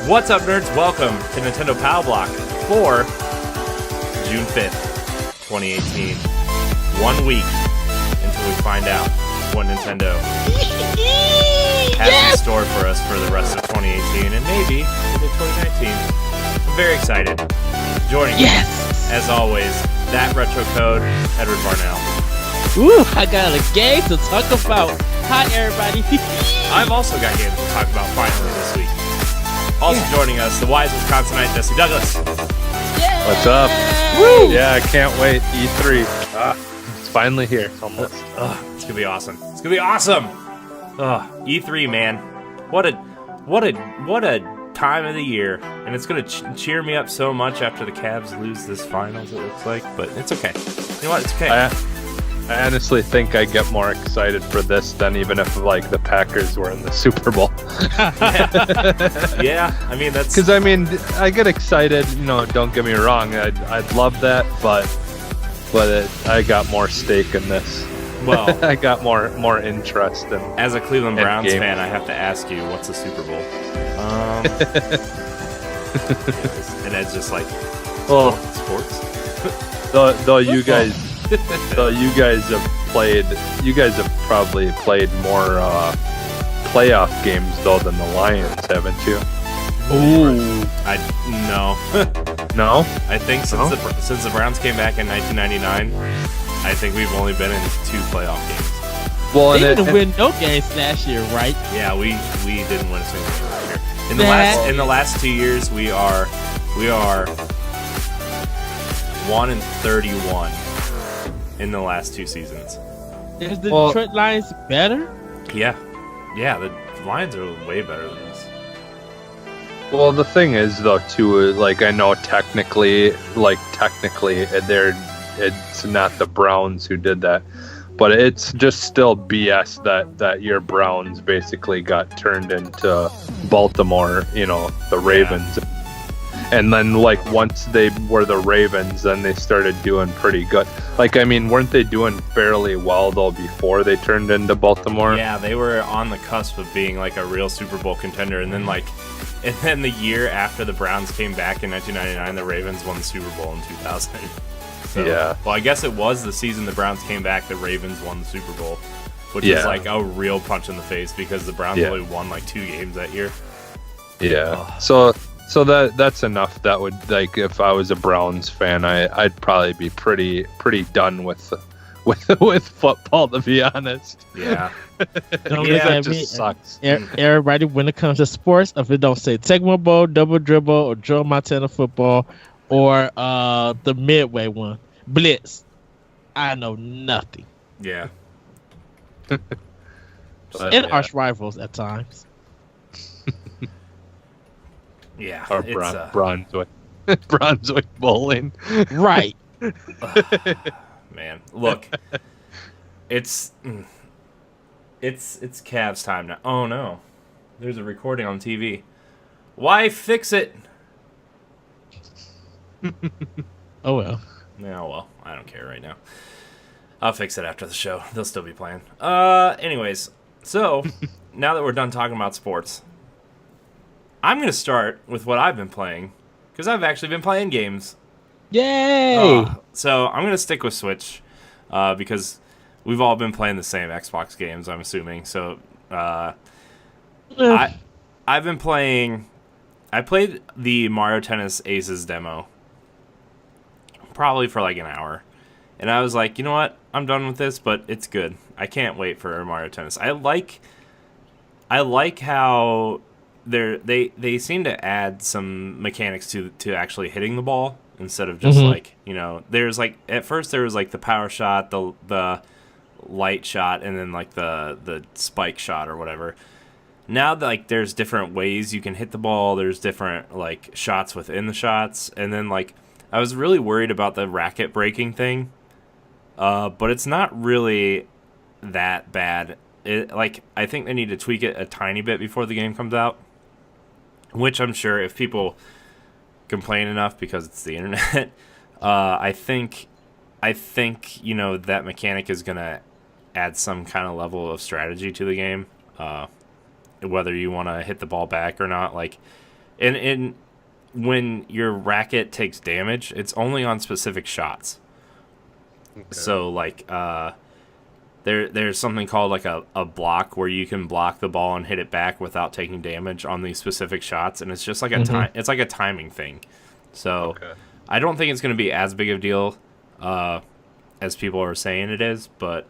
What's up, nerds? Welcome to Nintendo Power Block for June 5th, 2018. 1 week until we find out what Nintendo has in store for us for the rest of 2018 and maybe into 2019. I'm very excited. Joining me, as always, that retro code, Edward Varnell. Ooh, I got a game to talk about. Hi, everybody. I've also got games to talk about finally this week. Also joining us, the wise Wisconsinite, Jesse Douglas. Yeah. What's up? Woo! Yeah, I can't wait. E3. It's finally here. Almost. It's gonna be awesome. It's gonna be awesome. E3, man. What a time of the year, and it's gonna cheer me up so much after the Cavs lose this finals. It looks like, but it's okay. You know what? It's okay. I honestly think I get more excited for this than even if like the Packers were in the Super Bowl. Yeah, I mean that's because I get excited. You know, don't get me wrong. I'd love that, but I got more stake in this. Well, I got more interest in. As a Cleveland Browns game. fan, I have to ask you, what's the Super Bowl? And Ed's just like, Well, sports. though you guys. So you guys have probably played more playoff games though than the Lions, haven't you? Ooh, no. No? I think since the Browns came back in 1999, I think we've only been in 2 playoff games. Well, They didn't win no games last year, right? Yeah, we didn't win a single game last year. In the last 2 years, we are 1-31 in the last 2 seasons. Is the Detroit Lions better? Yeah, the Lions are way better than us. Well, the thing is though too, like I know technically it's not the Browns who did that, but it's just still BS that your Browns basically got turned into Baltimore, you know, the Ravens. Yeah. And then, like, once they were the Ravens, then they started doing pretty good. Like, I mean, weren't they doing fairly well, though, before they turned into Baltimore? Yeah, they were on the cusp of being, like, a real Super Bowl contender. And then the year after the Browns came back in 1999, the Ravens won the Super Bowl in 2000. So, yeah. Well, I guess it was the season the Browns came back, the Ravens won the Super Bowl, which is, like, a real punch in the face because the Browns only won, like, 2 games that year. Yeah. So that's enough. That would, like, if I was a Browns fan, I'd probably be pretty done with football, to be honest. Yeah. That just sucks. Everybody, when it comes to sports, if it don't say Tecmo Bowl, Double Dribble, or Joe Montana football, or the Midway one, Blitz, I know nothing. Yeah. And arch rivals at times. Yeah, or Brunswick bowling. Right. Man, look, it's Cavs time now. Oh no, there's a recording on TV. Why fix it? Oh well. Yeah, well, I don't care right now. I'll fix it after the show. They'll still be playing. Anyways, so now that we're done talking about sports, I'm going to start with what I've been playing, because I've actually been playing games. Yay! So I'm going to stick with Switch, because we've all been playing the same Xbox games, I'm assuming. So I've been playing... I played the Mario Tennis Aces demo, probably for like an hour. And I was like, you know what? I'm done with this, but it's good. I can't wait for Mario Tennis. I like how they seem to add some mechanics to actually hitting the ball instead of just like, you know, there's like at first there was like the power shot, the light shot, and then like the spike shot or whatever. Now like there's different ways you can hit the ball. There's different like shots within the shots, and then like I was really worried about the racket breaking thing, but it's not really that bad. Like I think they need to tweak it a tiny bit before the game comes out, which I'm sure if people complain enough because it's the internet, I think you know that mechanic is gonna add some kind of level of strategy to the game, whether you want to hit the ball back or not. Like, and when your racket takes damage, it's only on specific shots. Okay. So like there's something called like a block where you can block the ball and hit it back without taking damage on these specific shots, and it's just like it's like a timing thing. So I don't think it's going to be as big of a deal as people are saying it is, but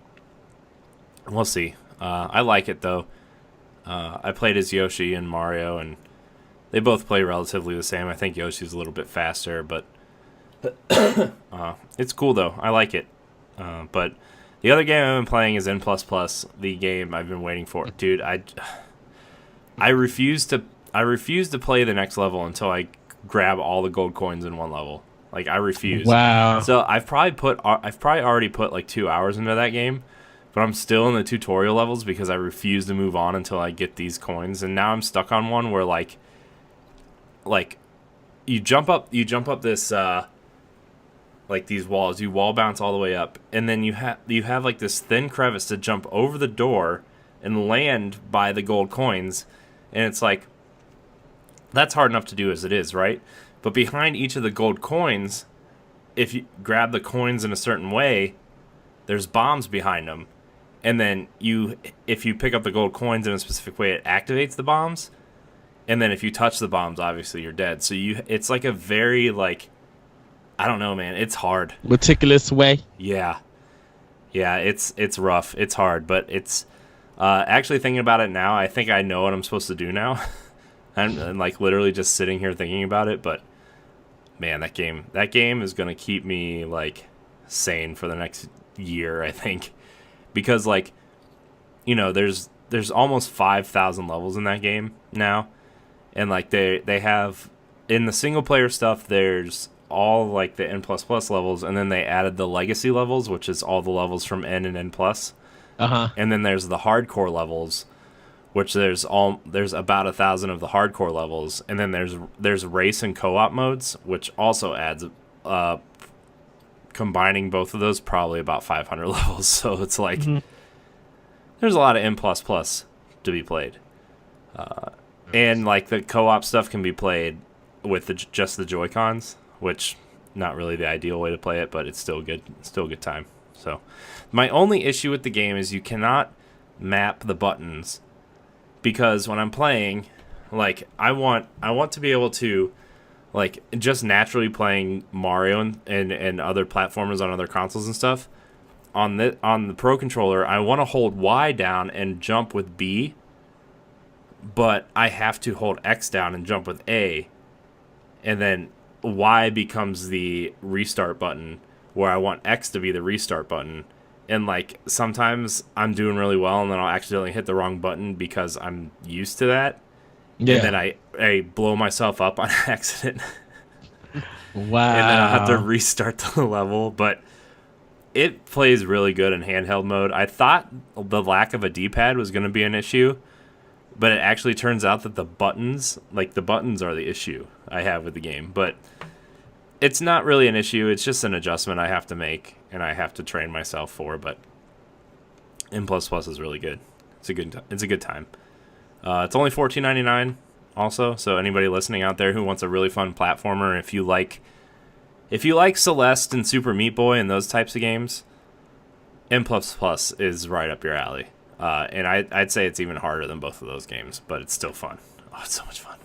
we'll see. I like it though. I played as Yoshi and Mario, and they both play relatively the same. I think Yoshi's a little bit faster, but it's cool though. I like it. But the other game I've been playing is N++, the game I've been waiting for. Dude, I refuse to play the next level until I grab all the gold coins in one level. Like, I refuse. Wow. So I've probably already put like 2 hours into that game, but I'm still in the tutorial levels because I refuse to move on until I get these coins. And now I'm stuck on one where like you jump up this like these walls, you wall bounce all the way up, and then you have like this thin crevice to jump over the door and land by the gold coins, and it's like that's hard enough to do as it is, right? But behind each of the gold coins, if you grab the coins in a certain way, there's bombs behind them, and then if you pick up the gold coins in a specific way, it activates the bombs, and then if you touch the bombs, obviously you're dead. So it's like a very like, I don't know, man. It's hard. Meticulous way. Yeah, it's rough. It's hard, but it's actually thinking about it now, I think I know what I'm supposed to do now. I'm like literally just sitting here thinking about it, but man, that game is gonna keep me like sane for the next year, I think, because like, you know, there's almost 5,000 levels in that game now, and like they have in the single player stuff, there's all like the N++ levels, and then they added the legacy levels, which is all the levels from N and N+. And then there's the hardcore levels, which there's about 1,000 of the hardcore levels, and then there's race and co-op modes, which also adds combining both of those probably about 500 levels. So it's like there's a lot of N++ to be played, and like the co-op stuff can be played with just the Joy-Cons, which not really the ideal way to play it, but it's still good. It's still a good time. So my only issue with the game is you cannot map the buttons, because when I'm playing, like I want to be able to, like, just naturally playing Mario and other platformers on other consoles and stuff, on the Pro Controller, I want to hold Y down and jump with B, but I have to hold X down and jump with A, and then Y becomes the restart button, where I want X to be the restart button. And like sometimes I'm doing really well, and then I'll accidentally hit the wrong button because I'm used to that. Yeah. And then I blow myself up on accident. Wow. And then I'll have to restart the level. But it plays really good in handheld mode. I thought the lack of a D-pad was going to be an issue, but it actually turns out that the buttons are the issue I have with the game. But it's not really an issue. It's just an adjustment I have to make, and I have to train myself for. But N++ is really good. It's a good time. It's only $14.99 also. So anybody listening out there who wants a really fun platformer, if you like Celeste and Super Meat Boy and those types of games, N++ is right up your alley. And I'd say it's even harder than both of those games, but it's still fun. Oh, it's so much fun.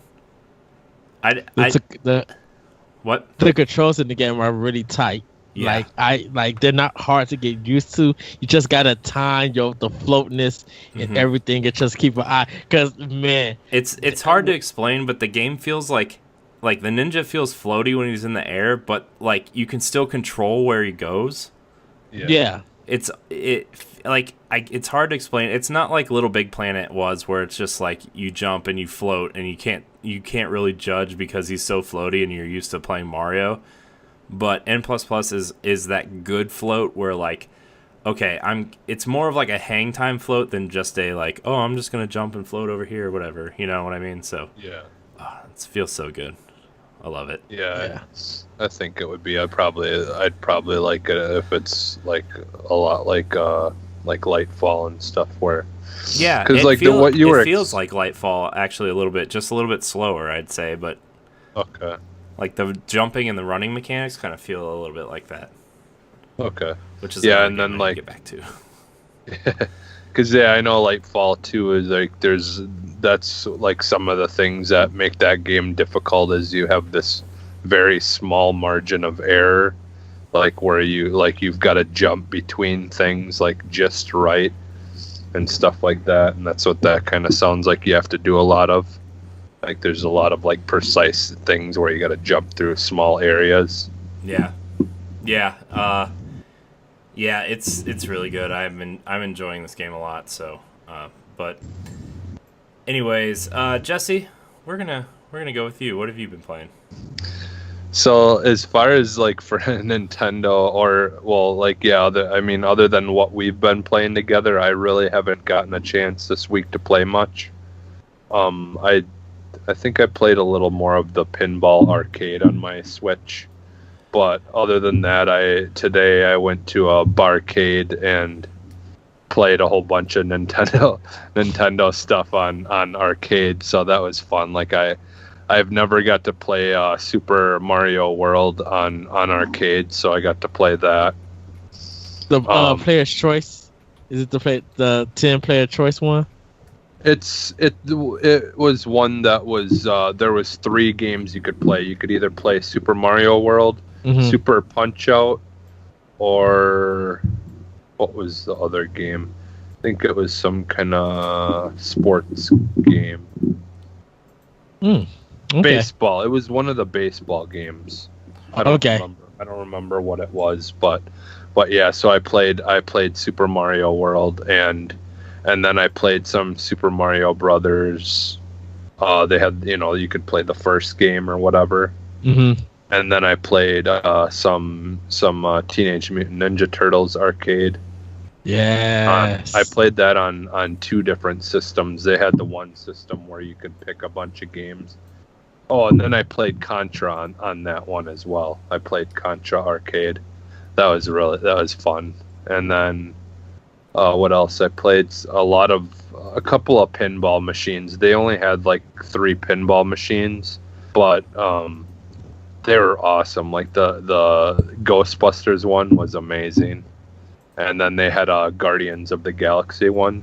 What? The controls in the game are really tight. Yeah. They're not hard to get used to. You just gotta time the floatness and everything, and just keep an eye. Cause man, it's hard to explain, but the game feels like the ninja feels floaty when he's in the air, but like you can still control where he goes. Yeah. It's hard to explain. It's not like Little Big Planet was, where it's just like you jump and you float and you can't really judge because he's so floaty and you're used to playing Mario. But N++ is that good float where like, okay, it's more of like a hang time float than just a like, oh, I'm just gonna jump and float over here or whatever. You know what I mean? So yeah, it feels so good. I love it. Yeah. I think it would be. I'd probably like it if it's like a lot like Lightfall and stuff where. Yeah, because like it feels like Lightfall actually a little bit, just a little bit slower, I'd say, but. Okay. Like the jumping and the running mechanics kind of feel a little bit like that. Okay. Which is and then like get back to. Because I know Lightfall 2 is like that's like some of the things that make that game difficult is you have this very small margin of error, like where you've got to jump between things like just right and stuff like that, and that's what that kind of sounds like you have to do a lot of. Like there's a lot of like precise things where you got to jump through small areas. Yeah, it's really good. I'm enjoying this game a lot. So, but anyways, Jesse, we're gonna go with you. What have you been playing? So as far as like for Nintendo other than what we've been playing together, I really haven't gotten a chance this week to play much. I think I played a little more of the Pinball Arcade on my Switch, but other than that, today I went to a barcade and played a whole bunch of Nintendo stuff on arcade, so that was fun. Like I've never got to play Super Mario World on arcade, so I got to play that. The player's choice, is it the 10-player choice one? It was one that was there was 3 games you could play. You could either play Super Mario World, Super Punch Out, or what was the other game? I think it was some kind of sports game. Okay. Baseball. It was one of the baseball games. I don't remember what it was, but yeah. So I played Super Mario World and then I played some Super Mario Brothers. They had, you could play the first game or whatever. Mm-hmm. And then I played some Teenage Mutant Ninja Turtles arcade. Yeah. I played that on 2 different systems. They had the one system where you could pick a bunch of games. Oh, and then I played Contra on that one as well. I played Contra arcade. That was fun. And then. What else? I played a couple of pinball machines. They only had like 3 pinball machines, but they were awesome. Like the Ghostbusters one was amazing, and then they had a Guardians of the Galaxy one,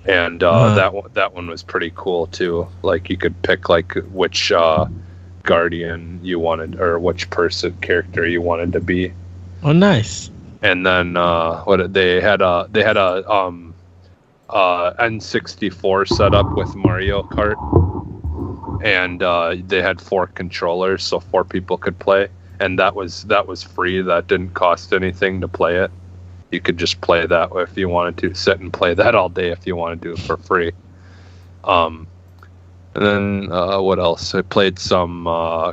and that one was pretty cool too. Like you could pick like which Guardian you wanted or which character you wanted to be. Oh, nice. And then they had a N64 set up with Mario Kart, and they had 4 controllers, so 4 people could play, and that was free. That didn't cost anything to play it. You could just play that if you wanted to, sit and play that all day if you wanted to for free. And then what else? I played some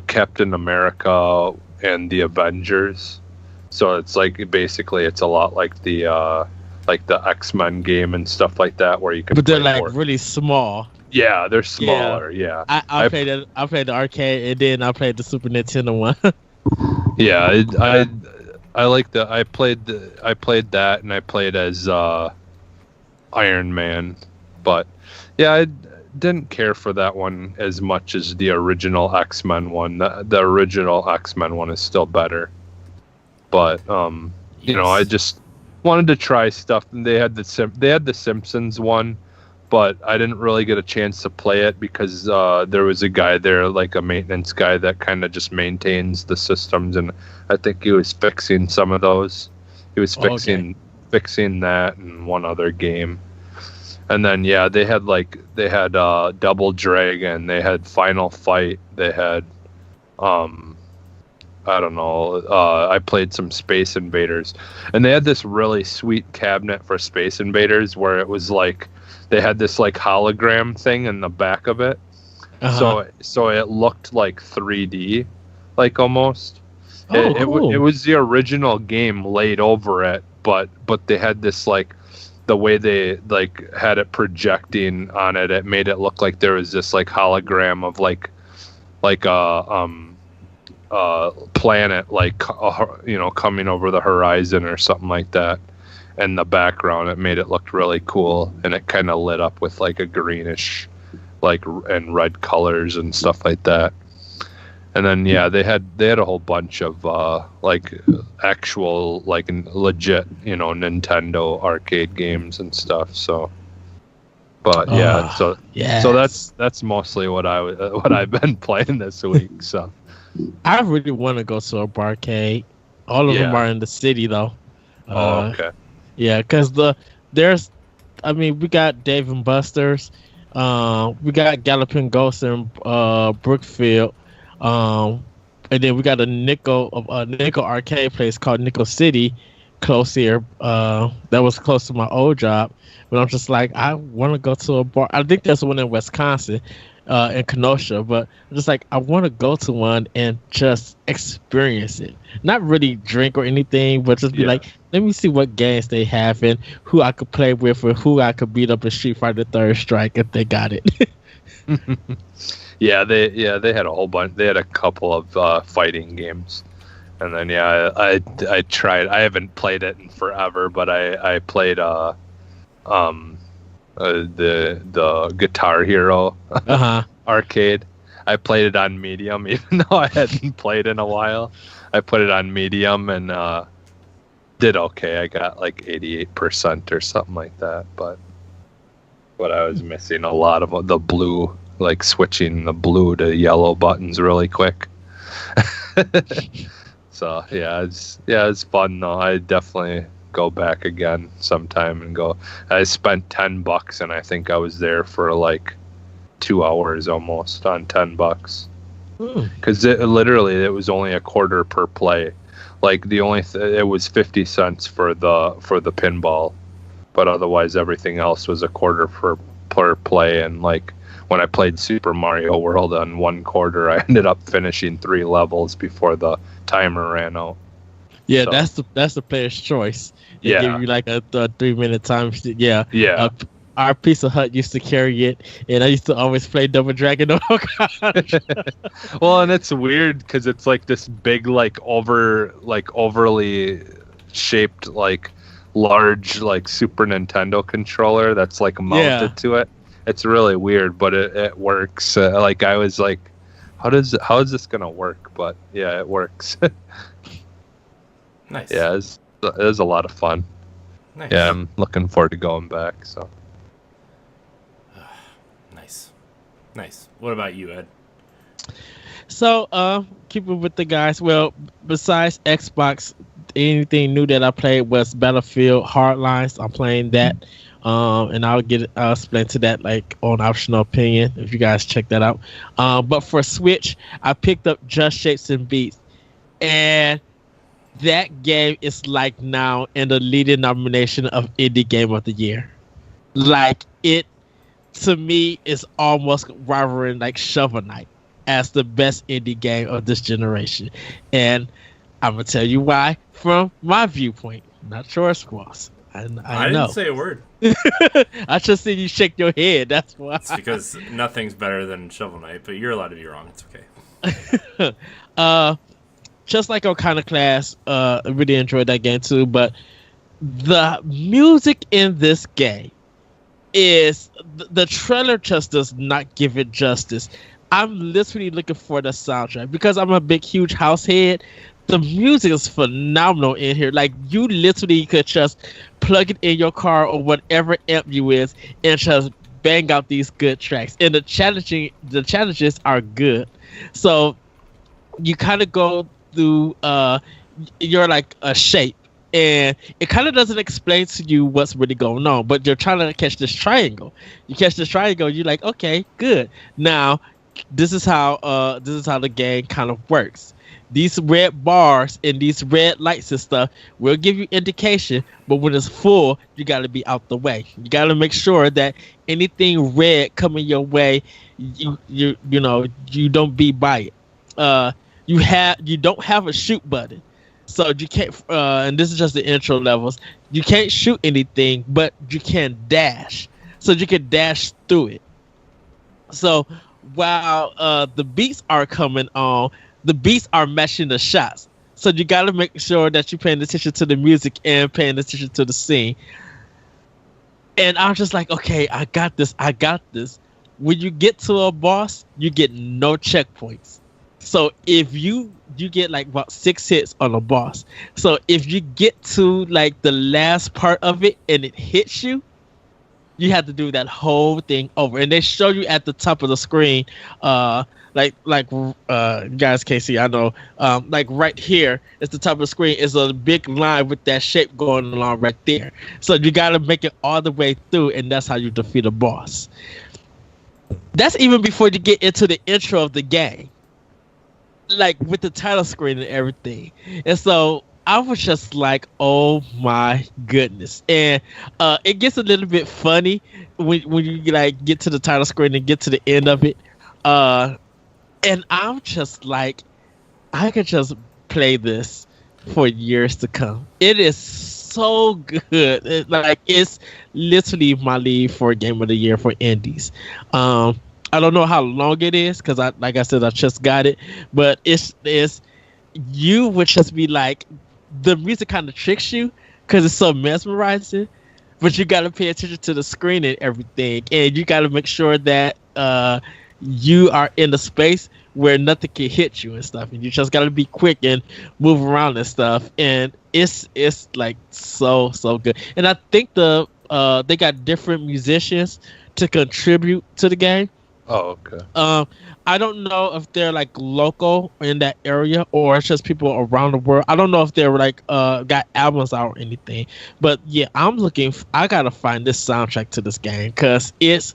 Captain America and the Avengers. So it's like basically it's a lot like the X-Men game and stuff like that where you can. But they're like really small. Yeah, they're smaller. Yeah. I played the arcade and then I played the Super Nintendo one. Yeah, I like the I played that and I played as Iron Man, but yeah, I didn't care for that one as much as the original X-Men one. The original X-Men one is still better. But I just wanted to try stuff. And they had the Simpsons one, but I didn't really get a chance to play it because there was a guy there, like a maintenance guy, that kind of just maintains the systems, and I think he was fixing some of those. He was fixing that and one other game. And then they had Double Dragon, they had Final Fight, they had I don't know. I played some Space Invaders, and they had this really sweet cabinet for Space Invaders where it was like they had this like hologram thing in the back of it, so it looked like 3D, like almost. Cool. It was the original game laid over it, but they had this like the way they like had it projecting on it. It made it look like there was this like hologram of like a planet, like coming over the horizon or something like that. In the background, it made it look really cool, and it kind of lit up with like a greenish, like and red colors and stuff like that. And then they had a whole bunch of like actual like legit Nintendo arcade games and stuff. So, but so that's mostly what I've been playing this week. So. I really want to go to a barcade. All of them are in the city, though. Okay. Yeah, because we got Dave and Buster's. We got Galloping Ghost in Brookfield. And then we got a nickel arcade place called Nickel City close here. That was close to my old job. But I'm just like, I want to go to a bar. I think there's one in Wisconsin. In Kenosha, but I'm just like, I want to go to one and just experience it. Not really drink or anything, but just be like, let me see what games they have and who I could play with or who I could beat up in Street Fighter Third Strike if they got it. They had a whole bunch. They had a couple of fighting games, and then I tried. I haven't played it in forever, but I played the Guitar Hero arcade. I played it on medium, even though I hadn't played in a while. I put it on medium and did okay. I got like 88% or something like that, but I was missing a lot of the blue, like switching the blue to yellow buttons really quick. So it's fun though. I definitely go back again sometime and go. I spent $10 and I think I was there for like 2 hours almost on $10 because it was only a quarter per play. Like the only it was 50 cents for the pinball, but otherwise everything else was a quarter per play. And like when I played Super Mario World on 1 quarter, I ended up finishing 3 levels before the timer ran out. Yeah, so. That's the player's choice. They give you like a 3-minute time. Our Pizza Hut used to carry it, and I used to always play Double Dragon. Oh gosh. Well, and it's weird because it's like this big, overly shaped, like large, like Super Nintendo controller that's like mounted to it. It's really weird, but it works. Like I was like, how is this gonna work? But yeah, it works. Nice. Yeah, it was a lot of fun. Nice. Yeah, I'm looking forward to going back. So. Nice. What about you, Ed? So, keeping with the guys. Well, besides Xbox, anything new that I played was Battlefield Hardlines. I'm playing that, and I'll explain to that like on Optional Opinion if you guys check that out. But for Switch, I picked up Just Shapes and Beats, and that game is like now in the leading nomination of Indie Game of the Year. Like it, to me, is almost rivaling like Shovel Knight as the best indie game of this generation. And I'm going to tell you why from my viewpoint. Not yours, Squaws. I know. Didn't say a word. I just see you shake your head. That's why. It's because nothing's better than Shovel Knight, but you're allowed to be wrong. It's okay. Just like O'Connor Class, I really enjoyed that game too. But the music in this game is the trailer just does not give it justice. I'm literally looking for the soundtrack because I'm a huge house head. The music is phenomenal in here. Like you literally could just plug it in your car or whatever amp you is and just bang out these good tracks, and the challenges are good. So you kind of go through. You're like a shape, and it kind of doesn't explain to you what's really going on. But you're trying to catch this triangle. You catch this triangle. You're like, okay, good. Now, this is how the game kind of works. These red bars and these red lights and stuff will give you indication, but when it's full, you got to be out the way. You got to make sure that anything red coming your way, you don't be by it. You don't have a shoot button, so you can't. And this is just the intro levels. You can't shoot anything, but you can dash, so you can dash through it. So while the beats are coming on, the beats are matching the shots. So you got to make sure that you're paying attention to the music and paying attention to the scene. And I'm just like, okay, I got this. When you get to a boss, you get no checkpoints. So if you get like about 6 hits on a boss. So if you get to like the last part of it and it hits you, you have to do that whole thing over. And they show you at the top of the screen, you guys can't see, I know, like right here at the top of the screen is a big line with that shape going along right there. So you got to make it all the way through, and that's how you defeat a boss. That's even before you get into the intro of the game, like with the title screen and everything. And so I was just like, oh my goodness. And it gets a little bit funny when you like get to the title screen and get to the end of it. And I'm just like, I could just play this for years to come. It is so good. It's literally my lead for Game of the Year for indies. I don't know how long it is because like I said, I just got it. But it's you would just be like, the music kind of tricks you because it's so mesmerizing. But you got to pay attention to the screen and everything, and you got to make sure that you are in a space where nothing can hit you and stuff, and you just got to be quick and move around and stuff. And it's like so good. And I think they got different musicians to contribute to the game. Oh, okay. I don't know if they're like local in that area or it's just people around the world. I don't know if they're like got albums out or anything. But yeah, I gotta find this soundtrack to this game because it's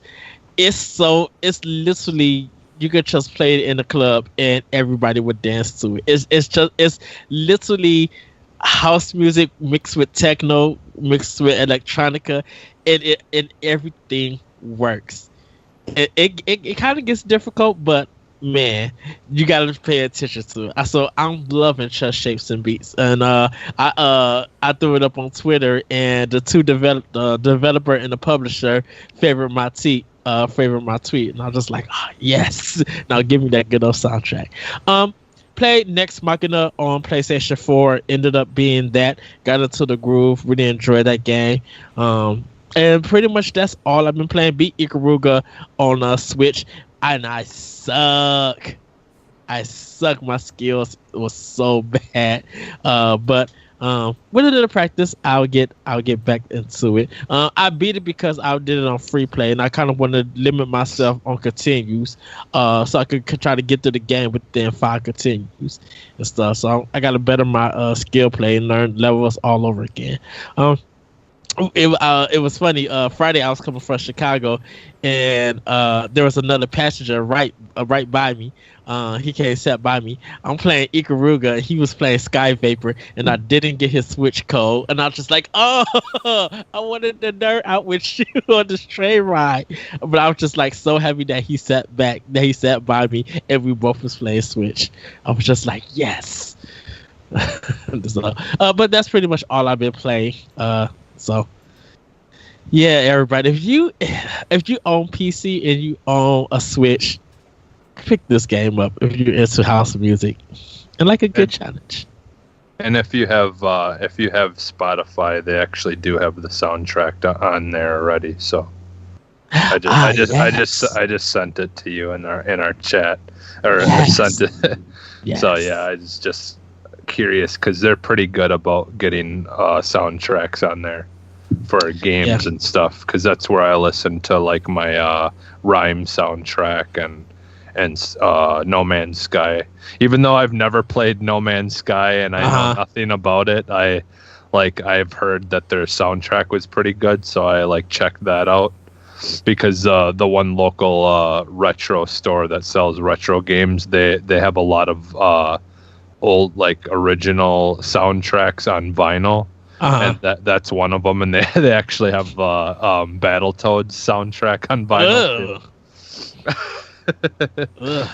literally, you could just play it in the club and everybody would dance to it. It's literally house music mixed with techno, mixed with electronica, and everything works. It kind of gets difficult, but man, you gotta pay attention to it. So I'm loving Just Shapes and Beats, and I threw it up on Twitter, and the developer and the publisher favored my tweet, and I was just like, yes, now give me that good old soundtrack. Played Next Machina on PlayStation 4, ended up being that, got into the groove, really enjoyed that game. And pretty much that's all I've been playing. Beat Ikaruga on Switch, and I suck. My skills was so bad. But with a little practice, I'll get back into it. I beat it because I did it on free play, and I kind of want to limit myself on continues, so I could try to get to the game within 5 continues and stuff. So I got to better my skill play and learn levels all over again. It was funny. Friday I was coming from Chicago, and there was another passenger right by me. He came sat by me. I'm playing Ikaruga, and he was playing Sky Vapor, and I didn't get his Switch code, and I was just like, oh, I wanted to nerd out with you on this train ride, but I was just like so happy that he sat by me, and we both was playing Switch. I was just like, yes. But that's pretty much all I've been playing. So, yeah, everybody, if you own PC and you own a Switch, pick this game up if you're into house music and like a good challenge. And if you have Spotify, they actually do have the soundtrack on there already. So I just sent it to you in our chat, or sent it. Yes. So yeah, I was just curious because they're pretty good about getting soundtracks on there. for games and stuff, because that's where I listen to like my Rhyme soundtrack and No Man's Sky. Even though I've never played No Man's Sky and I know nothing about it, I've heard that their soundtrack was pretty good, so I like checked that out. Because the one local retro store that sells retro games, they have a lot of old like original soundtracks on vinyl, and that's one of them. And they actually have Battletoads soundtrack on vinyl.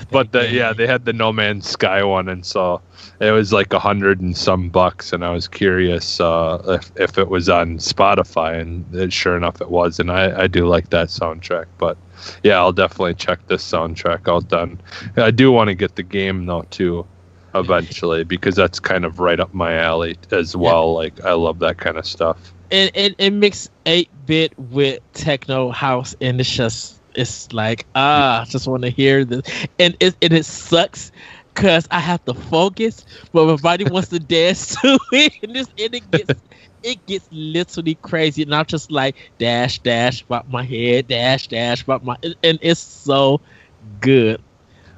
But they had the No Man's Sky one, and so it was like $100 and some bucks, and I was curious if it was on Spotify, and sure enough it was, and I do like that soundtrack. But yeah, I'll definitely check this soundtrack out then. I do want to get the game though too eventually, because that's kind of right up my alley as well. Like I love that kind of stuff. And it mixed 8-bit with techno house, and it's like I just want to hear this, and it sucks because I have to focus, but my body wants to dance to it, and it gets literally crazy, and I'm just like dash about my head, dash about my, and it's so good.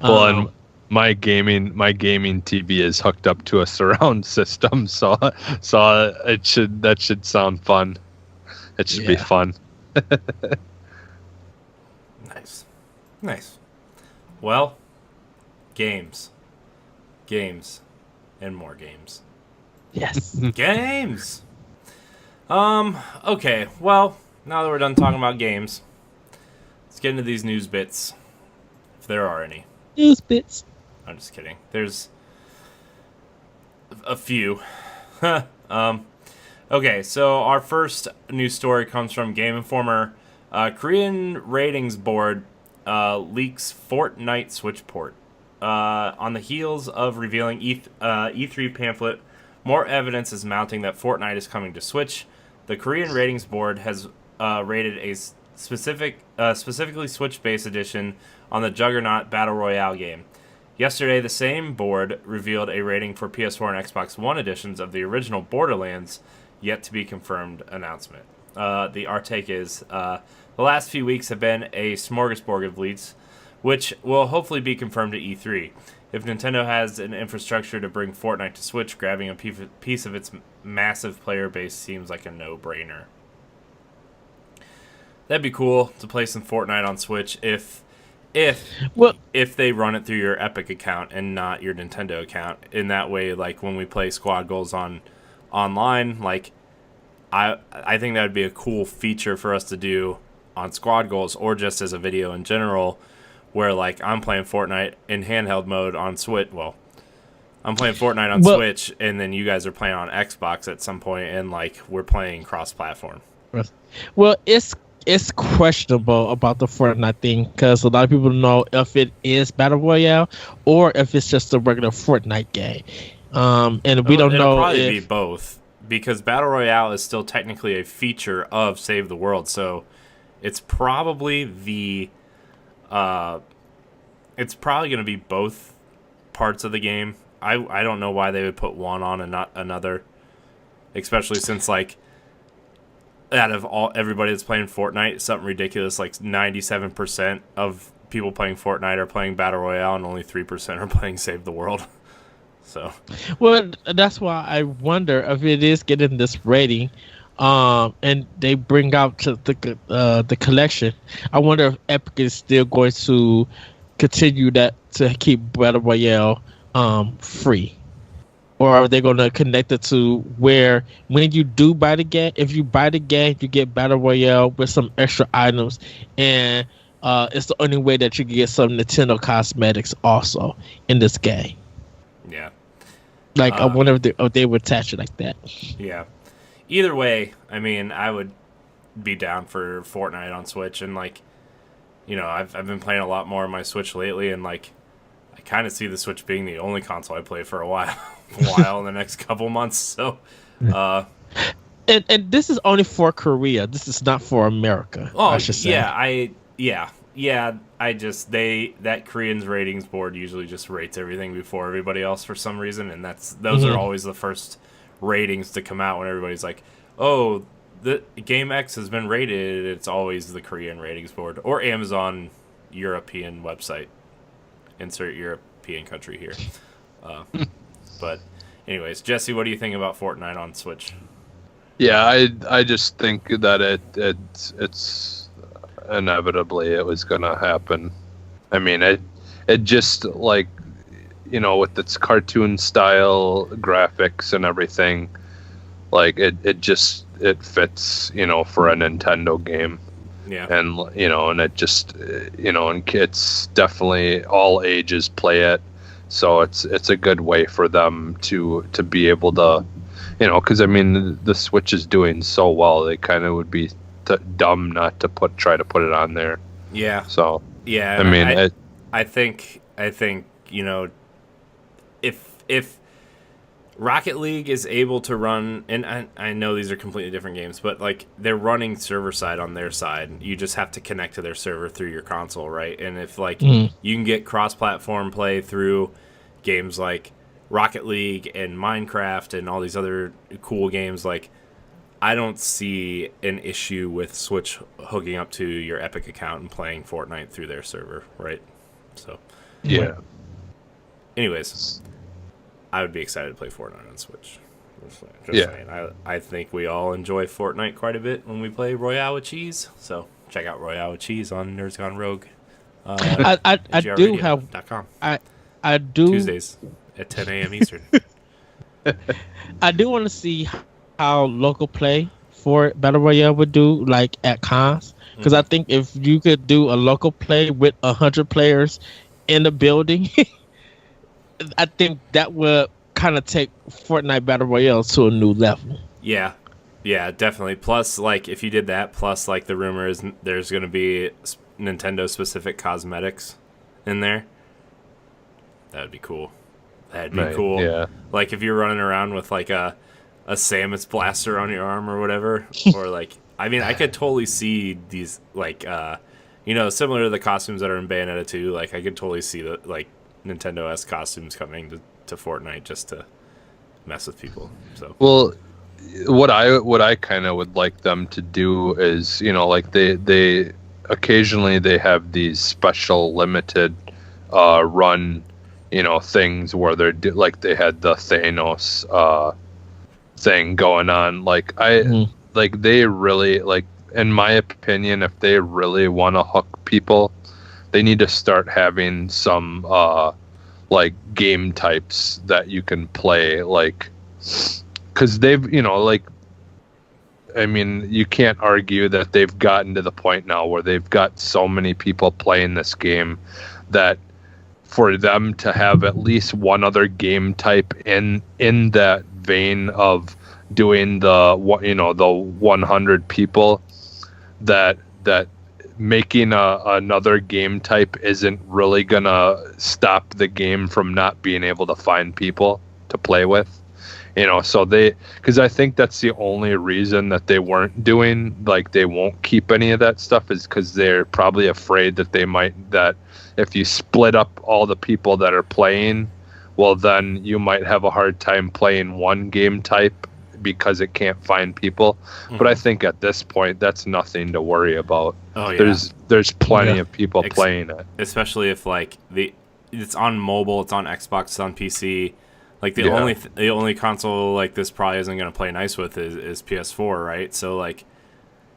Well, and my gaming TV is hooked up to a surround system, so that should sound fun. It should be fun. Nice. Well, games, and more games. Yes. Games. Okay. Well, now that we're done talking about games, let's get into these news bits, if there are any. News bits. I'm just kidding. There's a few. Okay, so our first news story comes from Game Informer. Korean ratings board leaks Fortnite Switch port. On the heels of revealing E3 pamphlet, more evidence is mounting that Fortnite is coming to Switch. The Korean ratings board has rated a specifically Switch-based edition on the Juggernaut Battle Royale game. Yesterday, the same board revealed a rating for PS4 and Xbox One editions of the original Borderlands, yet to be confirmed announcement. Our take is the last few weeks have been a smorgasbord of leaks, which will hopefully be confirmed at E3. If Nintendo has an infrastructure to bring Fortnite to Switch, grabbing a piece of its massive player base seems like a no-brainer. That'd be cool to play some Fortnite on Switch if they run it through your Epic account and not your Nintendo account. In that way, like when we play Squad Goals online, like I think that would be a cool feature for us to do on Squad Goals, or just as a video in general, where like I'm playing Fortnite in handheld mode on Switch. Well, I'm playing Fortnite on Switch, and then you guys are playing on Xbox at some point, and like we're playing cross-platform. Well, it's questionable about the Fortnite thing, because a lot of people don't know if it is Battle Royale or if it's just a regular Fortnite game. And we don't know. It'll probably be both, because Battle Royale is still technically a feature of Save the World, so it's probably it's probably going to be both parts of the game. I don't know why they would put one on and not another, especially since like out of everybody that's playing Fortnite, something ridiculous like 97% of people playing Fortnite are playing Battle Royale, and only 3% are playing Save the World. So, well, that's why I wonder if it is getting this rating, and they bring out to the collection. I wonder if Epic is still going to continue that to keep Battle Royale free. Or are they going to connect it to where when you do buy the game, if you buy the game, you get Battle Royale with some extra items, and it's the only way that you can get some Nintendo cosmetics also in this game. Yeah. Like, I wonder if they would attach it like that. Yeah. Either way, I mean, I would be down for Fortnite on Switch, and like, you know, I've been playing a lot more on my Switch lately, and like, I kind of see the Switch being the only console I play for a while in the next couple months. So, and this is only for Korea. This is not for America. Oh, I should say. That Korean's ratings board usually just rates everything before everybody else for some reason, and those are always the first ratings to come out when everybody's like, oh, the GameX has been rated, it's always the Korean ratings board or Amazon European website. Insert European country here. But anyways, Jesse, what do you think about Fortnite on Switch? Yeah, I just think that it's inevitably it was gonna happen. I mean, it just like, you know, with its cartoon style graphics and everything, like it fits, you know, for a Nintendo game. Yeah. And, you know, and it just, you know, and kids definitely all ages play it. So it's a good way for them to be able to, you know, because I mean the Switch is doing so well, they kind of would be dumb not to try to put it on there. Yeah. So yeah, I mean, I think you know, if Rocket League is able to run, and I know these are completely different games, but like they're running server side on their side. You just have to connect to their server through your console, right? And if like you can get cross-platform play through games like Rocket League and Minecraft and all these other cool games, like I don't see an issue with Switch hooking up to your Epic account and playing Fortnite through their server, right? So yeah. Anyways, I would be excited to play Fortnite on Switch. Just Yeah. saying. I think we all enjoy Fortnite quite a bit when we play Royale with Cheese. So check out Royale with Cheese on Nerds Gone Rogue. I do have .com. I do Tuesdays at 10 a.m. Eastern. I do want to see how local play for Battle Royale would do, like at cons, because I think if you could do a local play with 100 players in the building, I think that would kind of take Fortnite Battle Royale to a new level. Yeah, definitely. Plus, like if you did that, plus like the rumor is there's going to be Nintendo specific cosmetics in there. That would be cool. That'd be cool. Yeah. Like if you're running around with like a Samus blaster on your arm or whatever, or like I mean I could totally see these like you know, similar to the costumes that are in Bayonetta 2. Like I could totally see the like Nintendo-esque costumes coming to Fortnite just to mess with people. So well, what I kind of would like them to do is, you know, like they occasionally they have these special limited run, you know, things where they're like they had the Thanos thing going on. Like like they really, like in my opinion, if they really want to hook people, they need to start having some like game types that you can play, like because they've, you know, like I mean you can't argue that they've gotten to the point now where they've got so many people playing this game that for them to have at least one other game type in that vein of doing the, you know, the 100 people, that making another game type isn't really gonna stop the game from not being able to find people to play with, you know. So because I think that's the only reason that they weren't doing, like they won't keep any of that stuff, is because they're probably afraid that that if you split up all the people that are playing, well then you might have a hard time playing one game type because it can't find people. But I think at this point that's nothing to worry about. Oh yeah. There's plenty of people playing it. Especially if like it's on mobile, it's on Xbox, it's on PC. Like the only console like this probably isn't going to play nice with is PS4, right? So like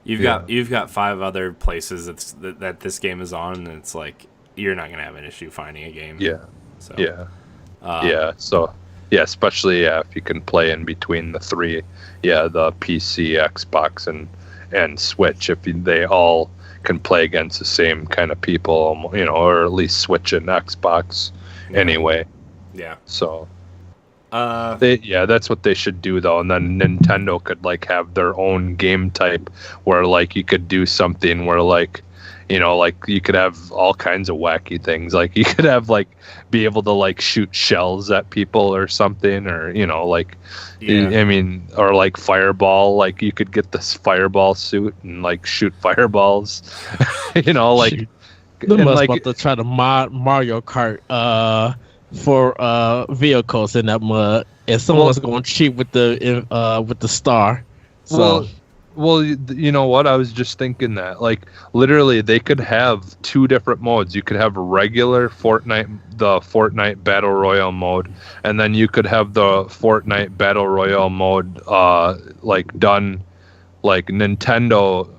you've got 5 other places that this game is on, and it's like you're not going to have an issue finding a game. Yeah. So, So yeah, especially if you can play in between the 3, the PC, Xbox, and Switch, if they all can play against the same kind of people, you know, or at least Switch and Xbox anyway. Yeah. So that's what they should do though, and then Nintendo could like have their own game type where like you could do something where like, you know, like you could have all kinds of wacky things. Like you could have like be able to like shoot shells at people or something, or, you know, like, I mean, or like fireball, like you could get this fireball suit and like shoot fireballs, you know, like. They must about to try to mod Mario Kart for vehicles in that mud, and someone's going to cheat with the star. So. Well, Well, you know what? I was just thinking that, like, literally, they could have two different modes. You could have regular Fortnite, the Fortnite Battle Royale mode, and then you could have the Fortnite Battle Royale mode, like done like Nintendo,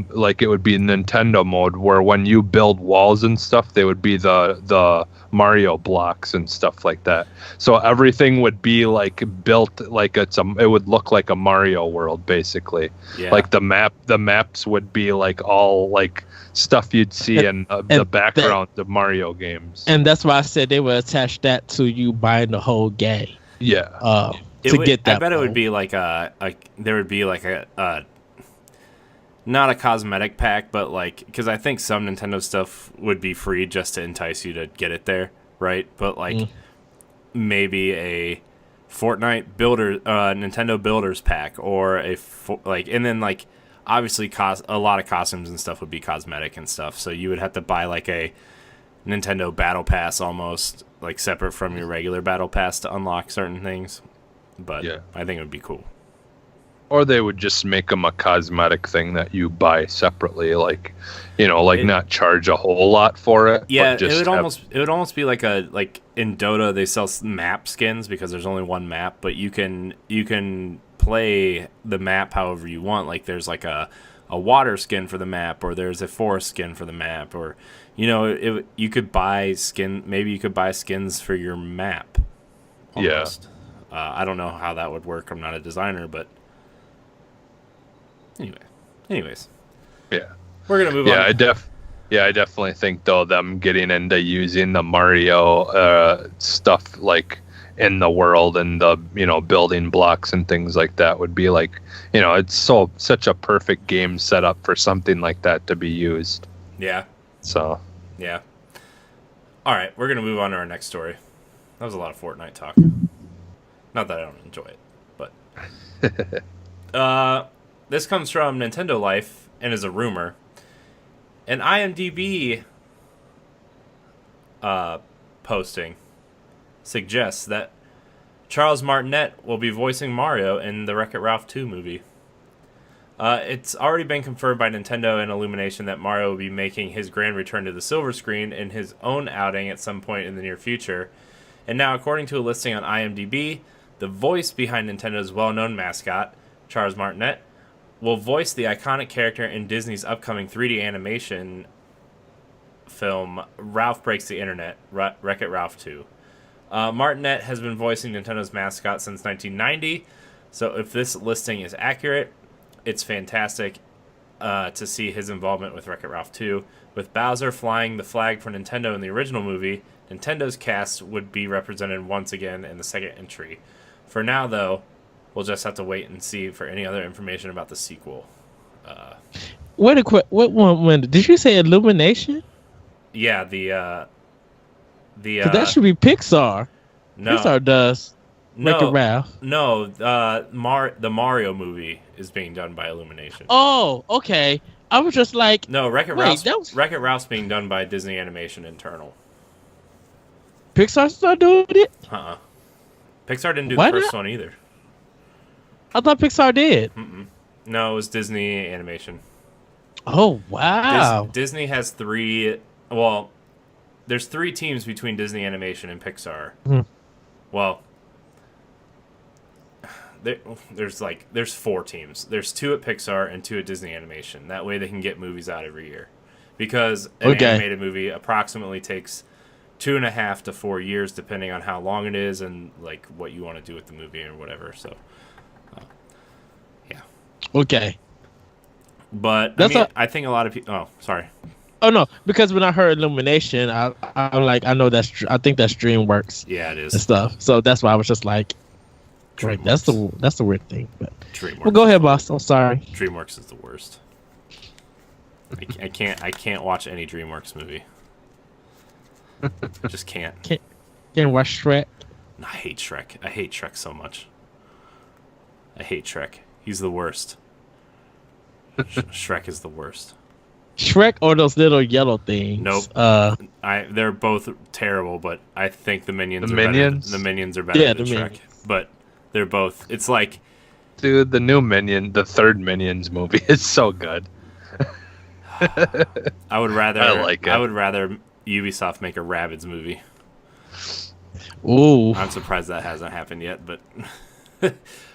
like it would be Nintendo mode, where when you build walls and stuff, they would be the Mario blocks and stuff like that. So everything would be like built like it would look like a Mario world basically. Yeah. Like the maps would be like all like stuff you'd see in the background of Mario games. And that's why I said they would attach that to you buying the whole game. Yeah. Get that. I bet it would be like there would be like a not a cosmetic pack, but like, because I think some Nintendo stuff would be free just to entice you to get it there, right? But like maybe a Fortnite Nintendo Builders pack, or and then like obviously a lot of costumes and stuff would be cosmetic and stuff. So you would have to buy like a Nintendo Battle Pass almost, like separate from your regular Battle Pass to unlock certain things. But yeah, I think it would be cool. Or they would just make them a cosmetic thing that you buy separately, like, not charge a whole lot for it. Yeah, it would almost be like in Dota they sell map skins because there's only one map, but you can play the map however you want. Like there's like a water skin for the map, or there's a forest skin for the map, or you could buy maybe you could buy skins for your map. Almost. Yeah. I don't know how that would work. I'm not a designer, but. Anyways. Yeah. We're going to move on. I definitely think, though, them getting into using the Mario stuff, like, in the world and the, building blocks and things like that would be, like, it's such a perfect game setup for something like that to be used. Yeah. So. Yeah. All right. We're going to move on to our next story. That was a lot of Fortnite talk. Not that I don't enjoy it, but... This comes from Nintendo Life and is a rumor. An IMDb posting suggests that Charles Martinet will be voicing Mario in the Wreck-It Ralph 2 movie. It's already been confirmed by Nintendo and Illumination that Mario will be making his grand return to the silver screen in his own outing at some point in the near future. And now, according to a listing on IMDb, the voice behind Nintendo's well-known mascot, Charles Martinet, will voice the iconic character in Disney's upcoming 3D animation film, Ralph Breaks the Internet, Wreck-It Ralph 2. Martinet has been voicing Nintendo's mascot since 1990, so if this listing is accurate, it's fantastic to see his involvement with Wreck-It Ralph 2. With Bowser flying the flag for Nintendo in the original movie, Nintendo's cast would be represented once again in the second entry. For now, though, we'll just have to wait and see for any other information about the sequel. What one? Did you say Illumination? Yeah, the that should be Pixar. No, Pixar does. Wreck-It Ralph. No, the Mario movie is being done by Illumination. Oh, okay. I was just like, no, Wreck-It Ralph's being done by Disney Animation internal. Pixar's not doing it. Pixar didn't do the first one either. I thought Pixar did. No, it was Disney Animation. Oh, wow. Disney has three... Well, there's three teams between Disney Animation and Pixar. Well, there's four teams. There's two at Pixar and two at Disney Animation. That way they can get movies out every year. Because an animated movie approximately takes 2.5 to 4 years, depending on how long it is and like what you want to do with the movie or whatever. So... Okay. But I think a lot of people... Oh, sorry. Oh, no. Because when I heard Illumination, I'm like, I know that's... I think that's DreamWorks. Yeah, it is. And stuff. So that's why I was just like... Right, that's the weird thing. But DreamWorks. Well, go ahead, boss. I'm sorry. DreamWorks is the worst. I can't watch any DreamWorks movie. I just can't. Can't watch Shrek? No, I hate Shrek. I hate Shrek so much. I hate Shrek. He's the worst. Shrek is the worst. Shrek or those little yellow things? Nope. They're both terrible, but I think the Minions are better. The Minions are better than Shrek. But they're both... It's like Dude, the new Minion, the third Minions movie is so good. I would rather. I like it. I would rather Ubisoft make a Rabbids movie. Ooh. I'm surprised that hasn't happened yet, but.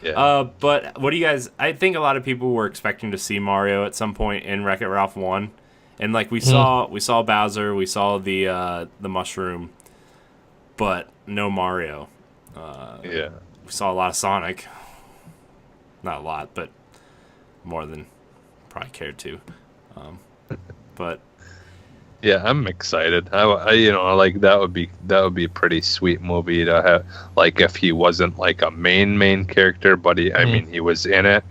Yeah. But what do you guys? I think a lot of people were expecting to see Mario at some point in Wreck-It Ralph 1, and like we saw Bowser, we saw the mushroom, but no Mario. Yeah. We saw a lot of Sonic. Not a lot, but more than probably cared to. But Yeah, I'm excited. I you know, like that would be a pretty sweet movie to have. Like if he wasn't like a main character, but I mean, he was in it,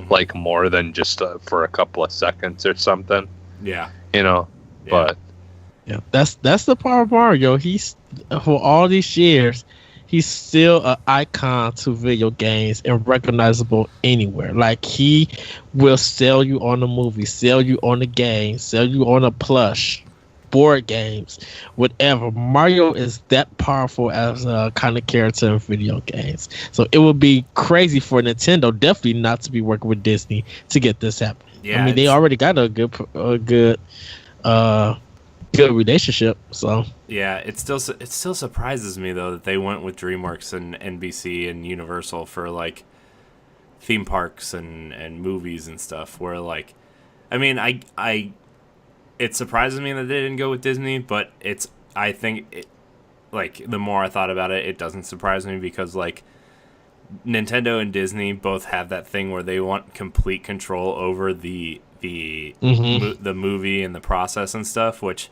like more than just for a couple of seconds or something. yeah, You know, Yeah. but Yeah, that's the part of Mario. He's for all these years, he's still an icon to video games and recognizable anywhere. Like he will sell you on the movie, sell you on the game, sell you on a plush, board games, whatever. Mario is that powerful as a kind of character in video games. So it would be crazy for Nintendo definitely not to be working with Disney to get this happen. Yeah, I mean, they already got a good relationship. So yeah. It still surprises me though that they went with DreamWorks and NBC and Universal for like theme parks and movies and stuff. Where like, I mean, it surprises me that they didn't go with Disney, but I think it, like the more I thought about it, it doesn't surprise me because like Nintendo and Disney both have that thing where they want complete control over the movie and the process and stuff, which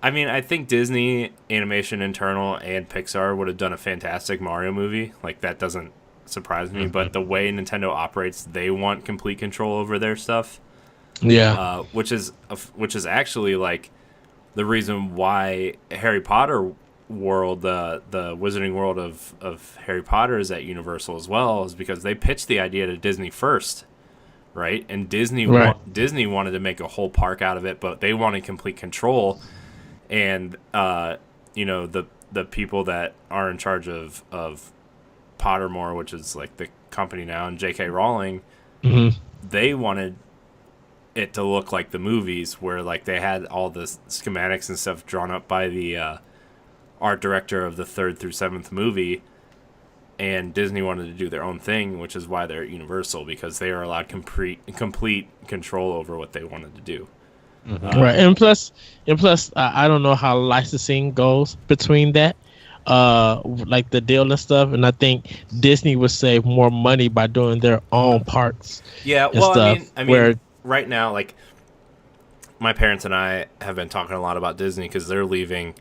I mean, I think Disney Animation Internal and Pixar would have done a fantastic Mario movie. Like that doesn't surprise me, but the way Nintendo operates, they want complete control over their stuff. yeah, Which is actually like the reason why Harry Potter world, the Wizarding World of Harry Potter is at Universal as well, is because they pitched the idea to Disney first, right? And Disney wanted to make a whole park out of it, but they wanted complete control. And you know, the people that are in charge of Pottermore, which is like the company now, and J.K. Rowling, they wanted it to look like the movies, where like they had all the schematics and stuff drawn up by the art director of the 3rd through 7th movie, and Disney wanted to do their own thing, which is why they're at Universal, because they are allowed complete control over what they wanted to do. right. And plus, I don't know how licensing goes between that, like the deal and stuff. And I think Disney would save more money by doing their own parks. Yeah, and well, stuff, I mean, where right now, like my parents and I have been talking a lot about Disney because they're leaving.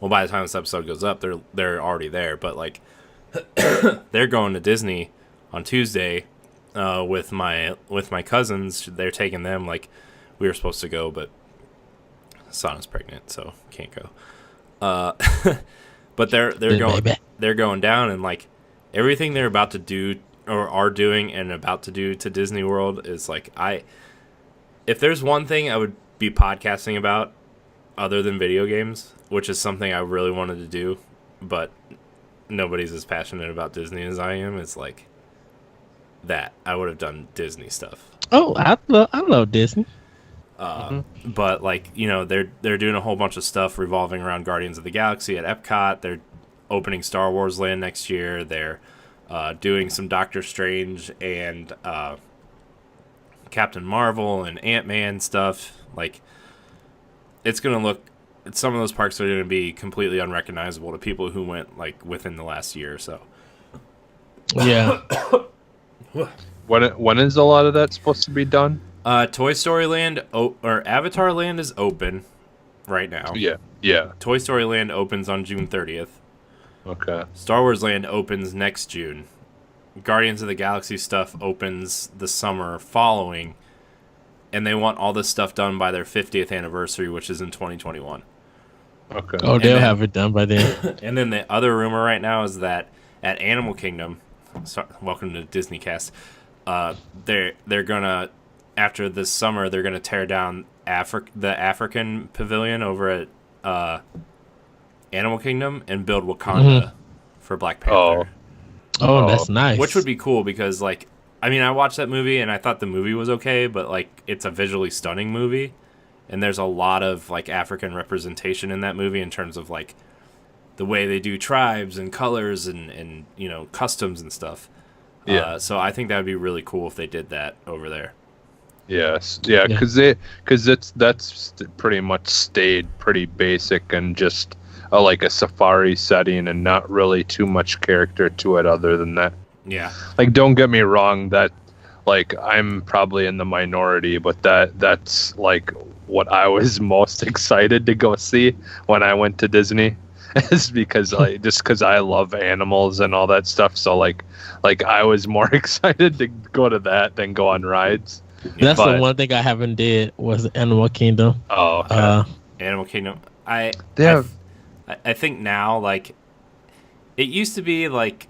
Well, by the time this episode goes up, they're already there. But like, they're going to Disney on Tuesday with my cousins. They're taking them. Like, we were supposed to go, but Sana's pregnant, so can't go. But they're going down, and like everything they're about to do or are doing and about to do to Disney World is like if there's one thing I would be podcasting about other than video games, which is something I really wanted to do, but nobody's as passionate about Disney as I am, it's like that I would have done Disney stuff. Oh, I love Disney. But like, you know, they're doing a whole bunch of stuff revolving around Guardians of the Galaxy at Epcot. They're opening Star Wars Land next year. They're doing some Doctor Strange and Captain Marvel and Ant-Man stuff. Like, it's gonna look. Some of those parks are gonna be completely unrecognizable to people who went like within the last year or so. Yeah. when is a lot of that supposed to be done? Toy Story Land or Avatar Land is open right now. Yeah. Toy Story Land opens on June 30th. Okay. Star Wars Land opens next June. Guardians of the Galaxy stuff opens the summer following, and they want all this stuff done by their 50th anniversary, which is in 2021. Okay. Oh, they'll have it done by then. And then the other rumor right now is that at Animal Kingdom, welcome to Disney Cast, they're gonna, after this summer, they're gonna tear down the African pavilion over at Animal Kingdom and build Wakanda for Black Panther. Oh, that's nice. Which would be cool because, like, I mean, I watched that movie and I thought the movie was okay, but like it's a visually stunning movie, and there's a lot of like African representation in that movie in terms of like the way they do tribes and colors and you know customs and stuff. Yeah. So I think that would be really cool if they did that over there. Yes, yeah, Yeah. because that's pretty much stayed pretty basic and just like a safari setting and not really too much character to it other than that. Yeah. Like, don't get me wrong, that like I'm probably in the minority, but that's like what I was most excited to go see when I went to Disney is because like just because I love animals and all that stuff. So like I was more excited to go to that than go on rides. That's But- the one thing I haven't did was Animal Kingdom. Oh, okay. Animal Kingdom. They have- I think now like it used to be like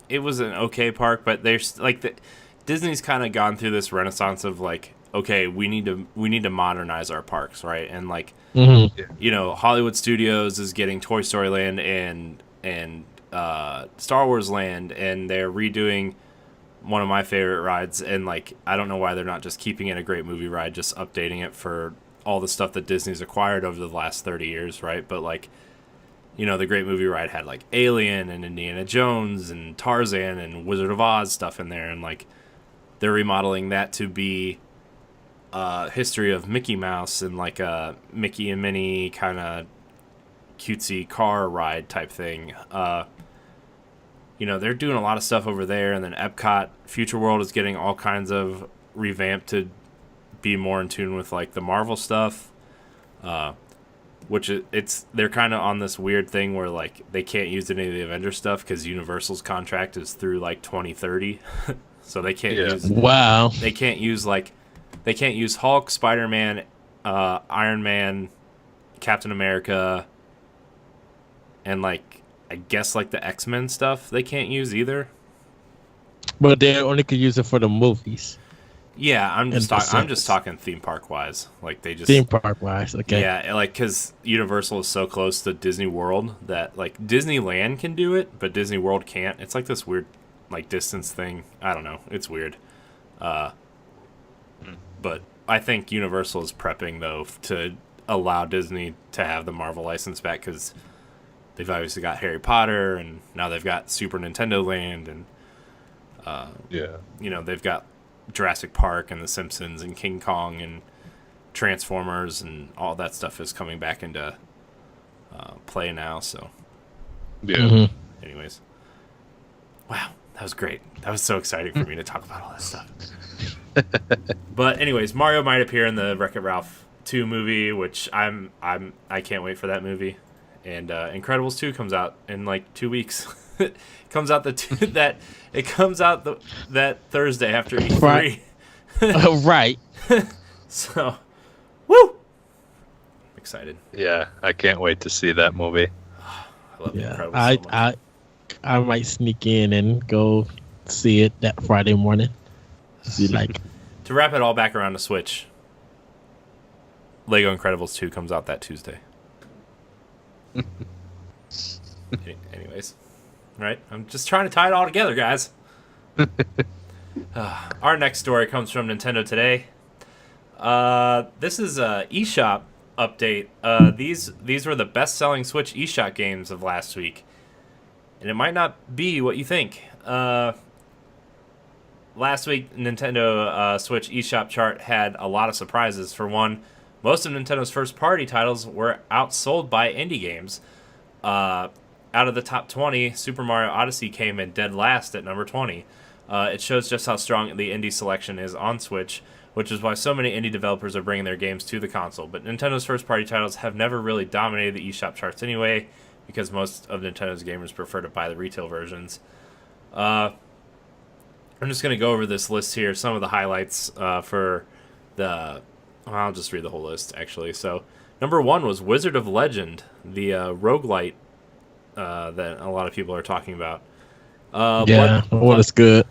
it was an okay park, but there's like Disney's kind of gone through this renaissance of like okay, we need to modernize our parks, right? And like you know, Hollywood Studios is getting Toy Story Land and Star Wars Land, and they're redoing one of my favorite rides, and like I don't know why they're not just keeping it a great movie ride, just updating it for all the stuff that Disney's acquired over the last 30 years, right? But like, you know, the great movie ride had like Alien and Indiana Jones and Tarzan and Wizard of Oz stuff in there, and like they're remodeling that to be history of Mickey Mouse and like a Mickey and Minnie kind of cutesy car ride type thing. You know, they're doing a lot of stuff over there, and then Epcot Future World is getting all kinds of revamped to be more in tune with like the Marvel stuff. Which they're kind of on this weird thing where like they can't use any of the Avengers stuff because Universal's contract is through like 2030, so they can't use. Wow. They can't use Hulk, Spider-Man, Iron Man, Captain America, and like I guess like the X-Men stuff they can't use either. But they only could use it for the movies. Yeah, I'm just And I'm just talking theme park wise. Like they just Theme park wise, okay. yeah, like because Universal is so close to Disney World that like Disneyland can do it, but Disney World can't. It's like this weird like distance thing. I don't know. It's weird. But I think Universal is prepping though to allow Disney to have the Marvel license back because they've obviously got Harry Potter and now they've got Super Nintendo Land and yeah. you know they've got Jurassic Park and The Simpsons and King Kong and Transformers and all that stuff is coming back into play now. So, Yeah. anyways, wow, that was great. That was so exciting for me to talk about all that stuff. But anyways, Mario might appear in the Wreck-It Ralph 2 movie, which I can't wait for that movie. And Incredibles 2 comes out in like 2 weeks. It comes out that Thursday after E3. Right. Right. So, woo! I'm excited. Yeah, I can't wait to see that movie. I love Yeah. Incredibles so much. I might sneak in and go see it that Friday morning. See like To wrap it all back around to Switch, Lego Incredibles 2 comes out that Tuesday. Anyways, right? I'm just trying to tie it all together, guys. Our next story comes from Nintendo Today. This is a eShop update. These were the best-selling Switch eShop games of last week, and it might not be what you think. Last week, Nintendo Switch eShop chart had a lot of surprises. For one, most of Nintendo's first-party titles were outsold by indie games. Out of the top 20, Super Mario Odyssey came in dead last at number 20. It shows just how strong the indie selection is on Switch, which is why so many indie developers are bringing their games to the console. But Nintendo's first-party titles have never really dominated the eShop charts anyway, because most of Nintendo's gamers prefer to buy the retail versions. I'm just going to go over this list here, some of the highlights for the... I'll just read the whole list, actually. So, number 1 was Wizard of Legend, the roguelite that a lot of people are talking about. what is good.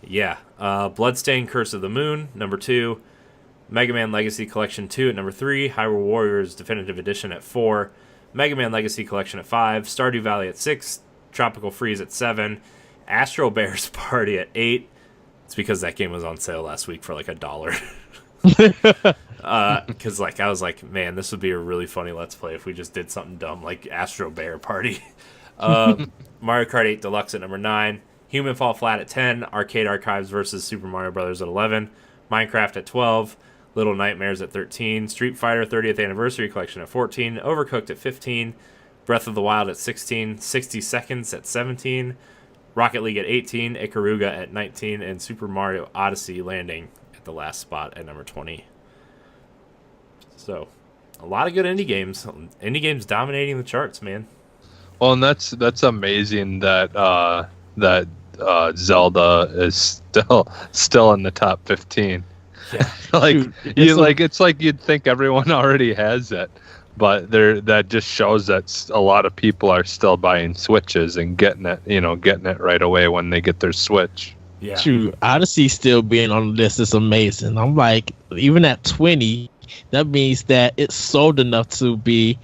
Yeah. Bloodstained Curse of the Moon, number 2. Mega Man Legacy Collection 2 at number 3. Hyrule Warriors Definitive Edition at 4. Mega Man Legacy Collection at 5. Stardew Valley at 6. Tropical Freeze at 7. Astro Bears Party at 8. It's because that game was on sale last week for like $1. Because like I was like, man, this would be a really funny Let's Play if we just did something dumb like Astro Bear Party. Mario Kart 8 Deluxe at number 9, Human Fall Flat at 10, Arcade Archives versus Super Mario Brothers at 11, Minecraft at 12, Little Nightmares at 13, Street Fighter 30th Anniversary Collection at 14, Overcooked at 15, Breath of the Wild at 16, 60 Seconds at 17, Rocket League at 18, Ikaruga at 19, and Super Mario Odyssey landing at the last spot at number 20. So, a lot of good indie games. Indie games dominating the charts, man. Well, and that's amazing that Zelda is still in the top 15. Yeah. It's like you'd think everyone already has it, but that just shows that a lot of people are still buying Switches and getting it right away when they get their Switch. Yeah. True. Odyssey still being on the list is amazing. I'm like, even at 20, that means that it's sold enough to be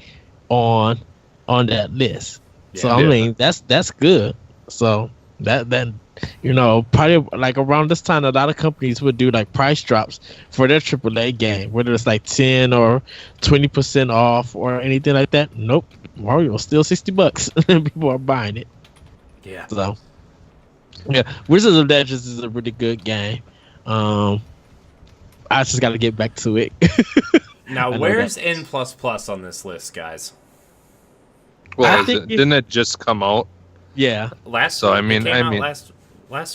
on that list. So I mean, that's good. So that probably like around this time, a lot of companies would do like price drops for their AAA game, whether it's like 10 or 20% off or anything like that. Nope, Mario's still $60, and people are buying it. Yeah. So yeah, Wizards of Legends is a really good game. I just got to get back to it. Now, where's N++ on this list, guys? Well, didn't it just come out? Yeah. Last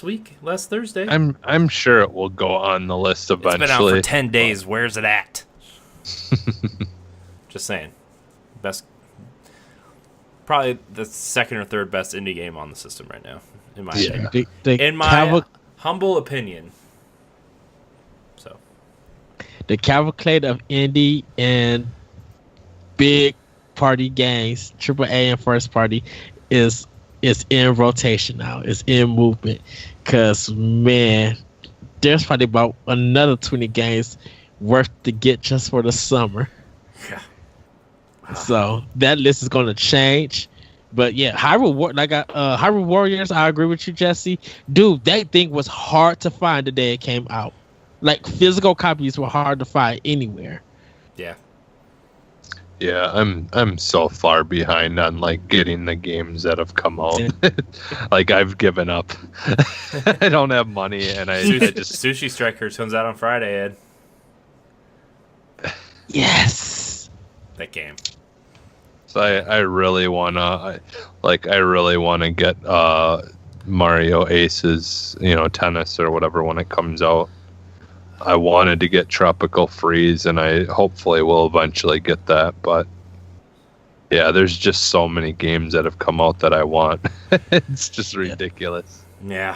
week, last Thursday. I'm sure it will go on the list eventually. It's been out for 10 days. Where's it at? Just saying. Probably the second or third best indie game on the system right now, in my opinion. In my humble opinion. So, the cavalcade of indie and big party games, AAA and first party, is in rotation now. It's in movement. Because, man, there's probably about another 20 games worth to get just for the summer. Yeah. So that list is going to change. But yeah, Hyrule Warriors, I agree with you, Jesse. Dude, that thing was hard to find the day it came out. Like, physical copies were hard to find anywhere. Yeah. Yeah, I'm so far behind on like getting the games that have come out. Like, I've given up. I don't have money, and I just Sushi Strikers comes out on Friday, Ed. Yes. That game. So I really wanna get Mario Aces, tennis or whatever when it comes out. I wanted to get Tropical Freeze, and I hopefully will eventually get that. But yeah, there's just so many games that have come out that I want. It's just ridiculous. Yeah.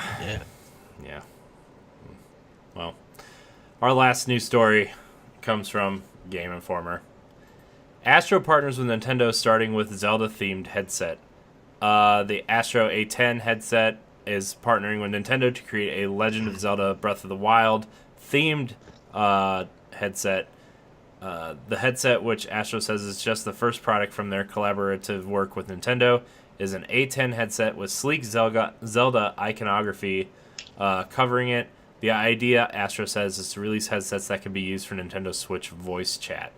Well, our last news story comes from Game Informer. Astro partners with Nintendo, starting with Zelda-themed headset. The Astro A10 headset is partnering with Nintendo to create a Legend of Zelda Breath of the Wild themed headset. The headset, which Astro says is just the first product from their collaborative work with Nintendo, is an A10 headset with sleek Zelda iconography covering it. The idea, Astro says, is to release headsets that can be used for Nintendo Switch voice chat.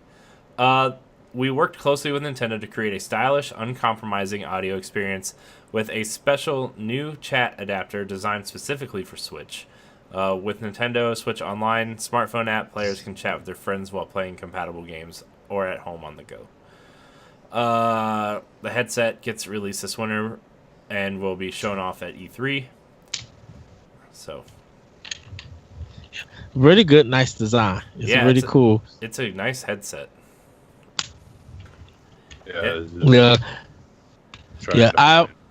We worked closely with Nintendo to create a stylish, uncompromising audio experience with a special new chat adapter designed specifically for Switch. With Nintendo Switch Online smartphone app, players can chat with their friends while playing compatible games or at home on the go. The headset gets released this winter and will be shown off at E3. So, really good, nice design. It's really cool. It's a nice headset. Yeah.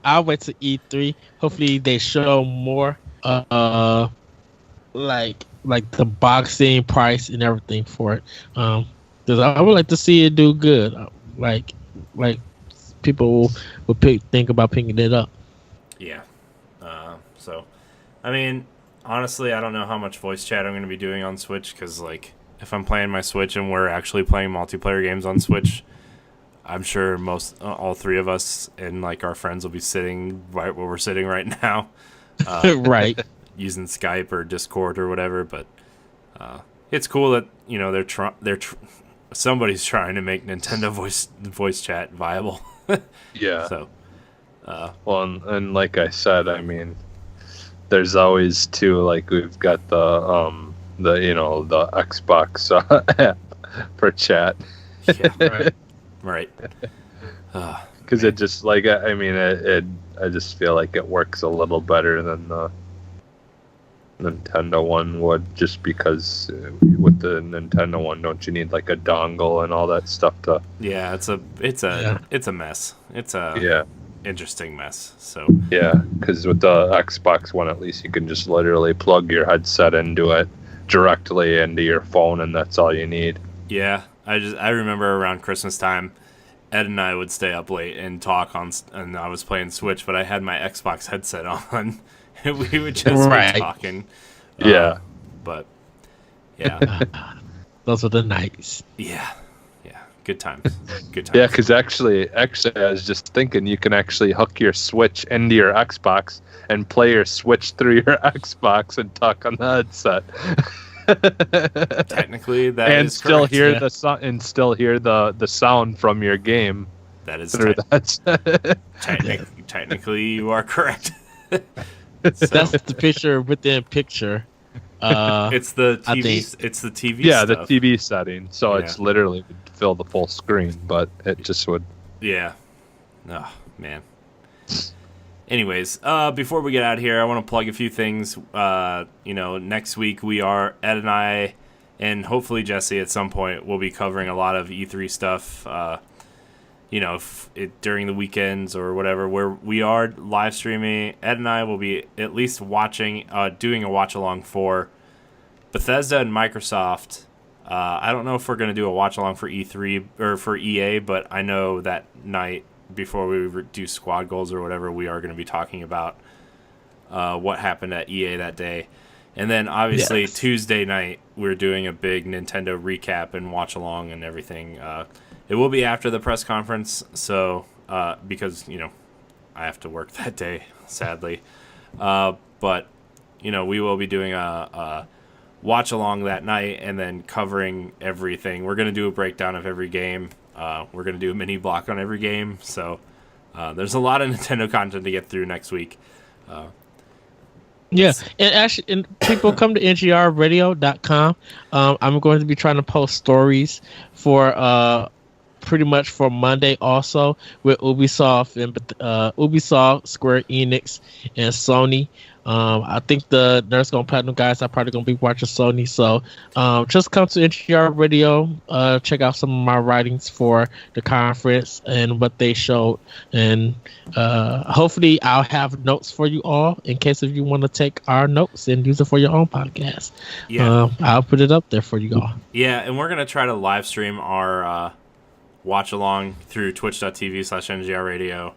I'll wait to E3. Hopefully they show more like the boxing price and everything for it. Because I would like to see it do good. Like people will think about picking it up. Yeah. So, I mean, honestly, I don't know how much voice chat I'm going to be doing on Switch, because like if I'm playing my Switch and we're actually playing multiplayer games on Switch, I'm sure all three of us and like our friends will be sitting right where we're sitting right now. Right. using Skype or Discord or whatever. But it's cool that somebody's trying to make Nintendo voice chat viable. Yeah. So, Well, and like I said, I mean, there's always too, like, we've got the the Xbox app for chat. yeah, right. Because it just, like, I mean, I just feel like it works a little better than the Nintendo one would, just because with the Nintendo one, don't you need like a dongle and all that stuff to? Yeah, it's a mess. It's a interesting mess. So yeah, because with the Xbox one, at least you can just literally plug your headset into it directly into your phone, and that's all you need. yeah, I remember around Christmas time, Ed and I would stay up late and talk and I was playing Switch, but I had my Xbox headset on, and we would just be talking. Yeah, but yeah, those were the nights. Yeah, good times. Good times. yeah, because actually, I was just thinking you can actually hook your Switch into your Xbox and play your Switch through your Xbox and talk on the headset. Technically, that and is still correct. hear the sound from your game. That is through that. Technically, you are correct. So, that's the picture within picture. It's the TV. I think, it's the TV. Yeah, stuff. the TV setting. So it's literally would fill the full screen, but it just would. Yeah. Oh man. Anyways, before we get out of here, I want to plug a few things. Next week Ed and I, and hopefully Jesse at some point, will be covering a lot of E3 stuff. During the weekends or whatever, where we are live streaming. Ed and I will be at least doing a watch along for Bethesda and Microsoft. I don't know if we're going to do a watch along for E3 or for EA, but I know that night before we do squad goals or whatever, we are going to be talking about what happened at EA that day. And then obviously Tuesday night, we're doing a big Nintendo recap and watch along and everything. It will be after the press conference, so because I have to work that day, sadly. But we will be doing a watch along that night and then covering everything. We're going to do a breakdown of every game. We're going to do a mini block on every game. So there's a lot of Nintendo content to get through next week. Yeah, and actually, people come to ngrradio.com. I'm going to be trying to post stories for pretty much for Monday also with Ubisoft and Ubisoft, Square Enix, and Sony. I think the Nurse Gone Platinum guys are probably going to be watching Sony. So just come to NGR Radio, check out some of my writings for the conference and what they showed. And hopefully I'll have notes for you all in case if you want to take our notes and use it for your own podcast. Yeah. I'll put it up there for you all. Yeah, and we're going to try to live stream our watch along through twitch.tv/NGR Radio.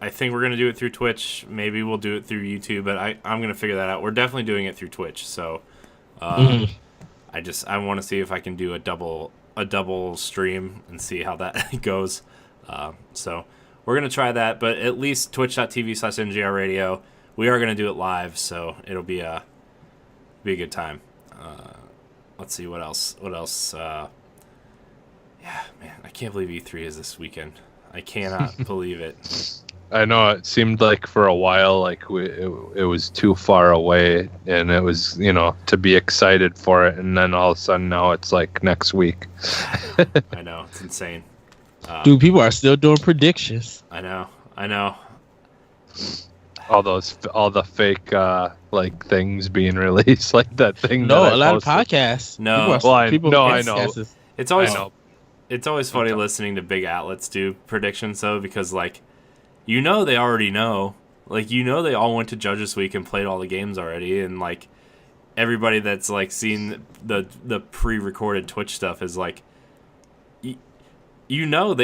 I think we're going to do it through Twitch. Maybe we'll do it through YouTube, but I'm going to figure that out. We're definitely doing it through Twitch. So I want to see if I can do a double stream and see how that goes. So we're going to try that, but at least twitch.tv/NGR Radio. We are going to do it live, so it'll be a good time. Let's see what else. Yeah, man, I can't believe E3 is this weekend. I cannot believe it. I know it seemed like for a while like it was too far away, and it was to be excited for it, and then all of a sudden now it's like next week. I know, it's insane. Dude, people are still doing predictions. I know. All the fake like things being released, like that thing. No, a lot of podcasts. No, I know. It's always funny listening to big outlets do predictions though, because like they already know. Like they all went to Judges Week and played all the games already, and like everybody that's like seen the pre-recorded Twitch stuff is like they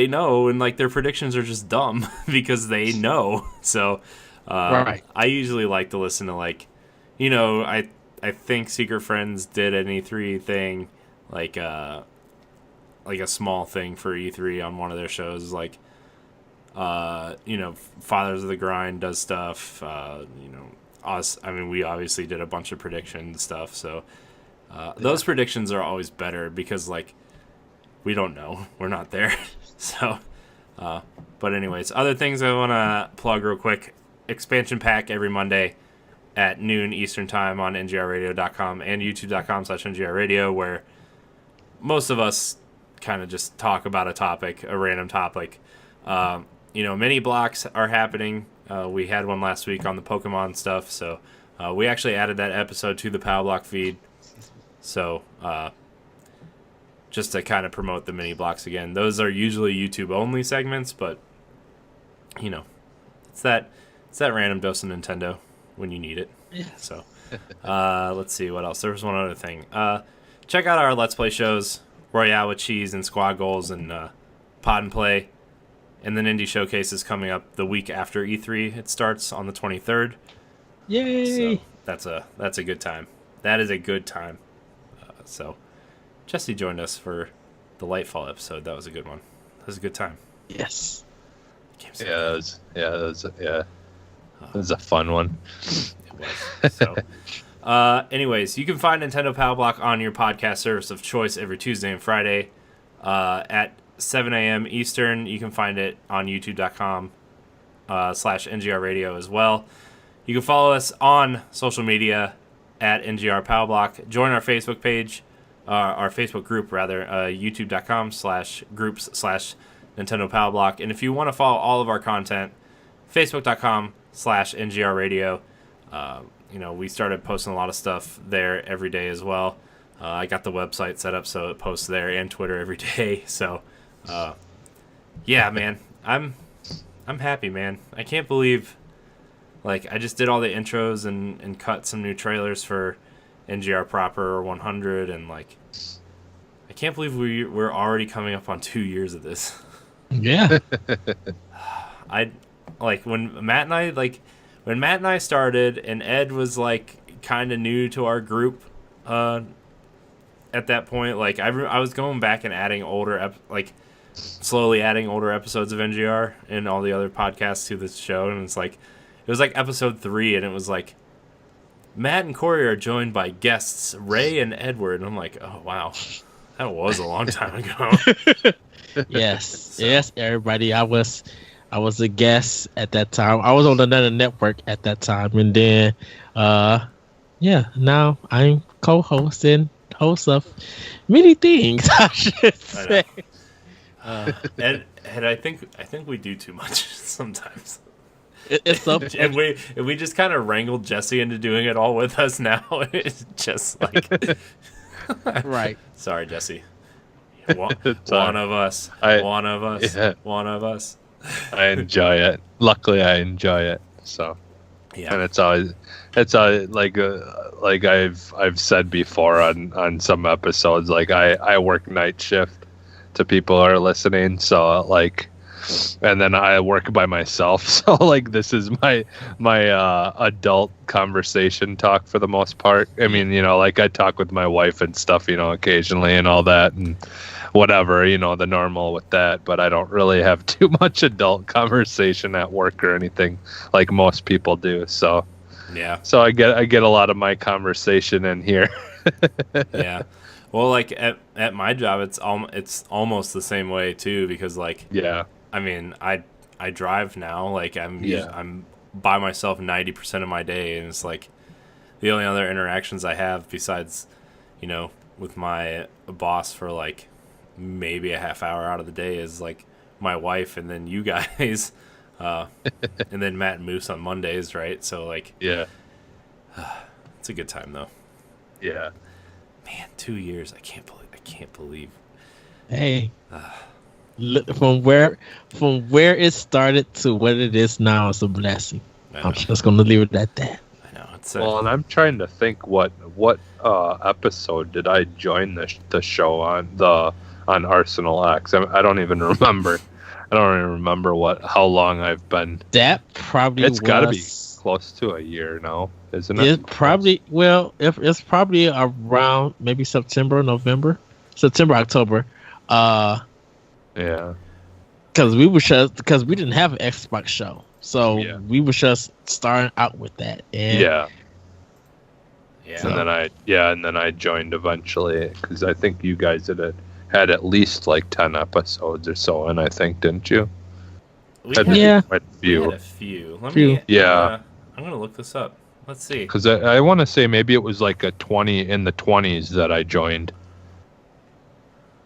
know, and like their predictions are just dumb because they know. So right. I usually like to listen to like I think Secret Friends did an E3 thing, like a small thing for E3 on one of their shows, like Fathers of the Grind does stuff, us. I mean, we obviously did a bunch of prediction stuff, so those predictions are always better because like we don't know, we're not there. So, but anyways, other things I want to plug real quick: expansion pack every Monday at noon Eastern time on ngrradio.com and youtube.com/ngrradio, where most of us kind of just talk about a random topic. Mini blocks are happening. We had one last week on the Pokemon stuff, so we actually added that episode to the Power Block feed. So just to kind of promote the mini blocks again. Those are usually YouTube only segments, but it's that random dose of Nintendo when you need it. Yeah. So let's see what else. There was one other thing. Check out our Let's Play shows, Royale with Cheese and Squad Goals and Pod and Play. And then Indie Showcase is coming up the week after E3. It starts on the 23rd. Yay! So that's a good time. That is a good time. So Jesse joined us for the Lightfall episode. That was a good one. That was a good time. Yes. It was a fun one. It was. So, anyways, you can find Nintendo Power Block on your podcast service of choice every Tuesday and Friday at 7 a.m. Eastern. You can find it on youtube.com /NGR Radio as well. You can follow us on social media at NGR Power Block. Join our Facebook page, our Facebook group rather, youtube.com/groups/Nintendo Power Block. And if you want to follow all of our content, facebook.com/NGR Radio. We started posting a lot of stuff there every day as well. I got the website set up so it posts there and Twitter every day. So, yeah, man, I'm happy, man. I can't believe, like, I just did all the intros and cut some new trailers for NGR Proper 100, and like, I can't believe we're already coming up on 2 years of this. Yeah. When Matt and I started, and Ed was like kind of new to our group at that point, like I was going back and adding slowly adding older episodes of NGR and all the other podcasts to this show, and it was like episode 3, and it was like Matt and Corey are joined by guests Ray and Edward, and I'm like, oh wow, that was a long time ago. Yes. Yes, everybody. I was a guest at that time. I was on another network at that time, and then now I'm co-host and host of many things, I should say. And I think we do too much sometimes. It's so and we just kind of wrangled Jesse into doing it all with us now. It's just like right. Sorry, Jesse. One of us. One of us. I enjoy it. Luckily, I enjoy it. So, yeah. And it's always like I've said before on some episodes. Like I work night shift to people who are listening. So like, and then I work by myself. So like, this is my adult conversation talk for the most part. I mean, like I talk with my wife and stuff, occasionally and all that and whatever, the normal with that, but I don't really have too much adult conversation at work or anything like most people do. So yeah. So I get a lot of my conversation in here. Yeah. Well, like at my job, it's almost the same way too, because like, yeah. I mean, I drive now, like I'm by myself 90% of my day, and it's like the only other interactions I have besides, with my boss for like maybe a half hour out of the day is like my wife and then you guys, and then Matt and Moose on Mondays, right? So like, yeah, it's a good time though. Yeah, man, 2 years. I can't believe. Hey, from where it started to what it is now is a blessing. I'm just gonna leave it at that. I know. Well, and I'm trying to think what episode did I join the show on Arsenal X? I don't even remember. I don't even remember how long I've been. That probably it's got to be close to a year now, isn't it? It probably it's probably around maybe September, October. Yeah. Because we didn't have an Xbox show, So Yeah. we were just starting out with that. And Yeah. Yeah. And then I joined eventually because I think you guys had at least like 10 episodes or so, and I think, didn't you? We Had had, Yeah. quite a we had few. a few. Let Few. me. Yeah. I'm gonna look this up. Let's see. Because I want to say maybe it was like a 20 in the 20s that I joined.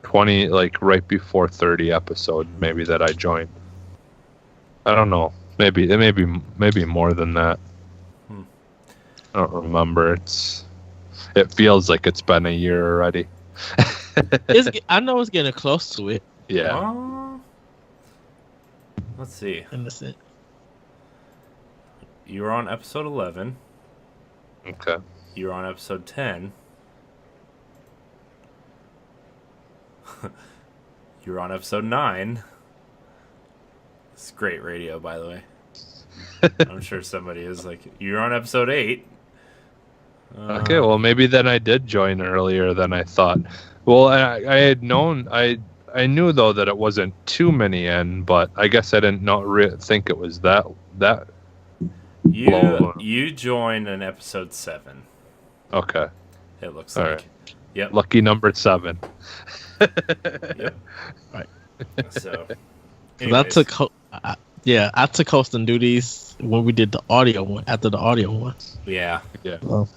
20, like right before 30 episode, maybe that I joined. I don't know. Maybe more than that. Hmm. I don't remember. It feels like it's been a year already. I know it's getting close to it. Yeah. Let's see. In a sense. You were on episode 11. Okay. You were on episode 10. You were on episode 9. It's great radio, by the way. I'm sure somebody is like, you're on episode 8. Okay, well, maybe then I did join earlier than I thought. Well, I had known, I knew though that it wasn't too many in, but I guess I didn't think it was that. You joined in episode 7. Okay. It looks All like. right. Yep. Lucky number 7. Yep. Right. So. I took hosting duties when we did the audio one, after the audio one. Yeah. Yeah. Oh.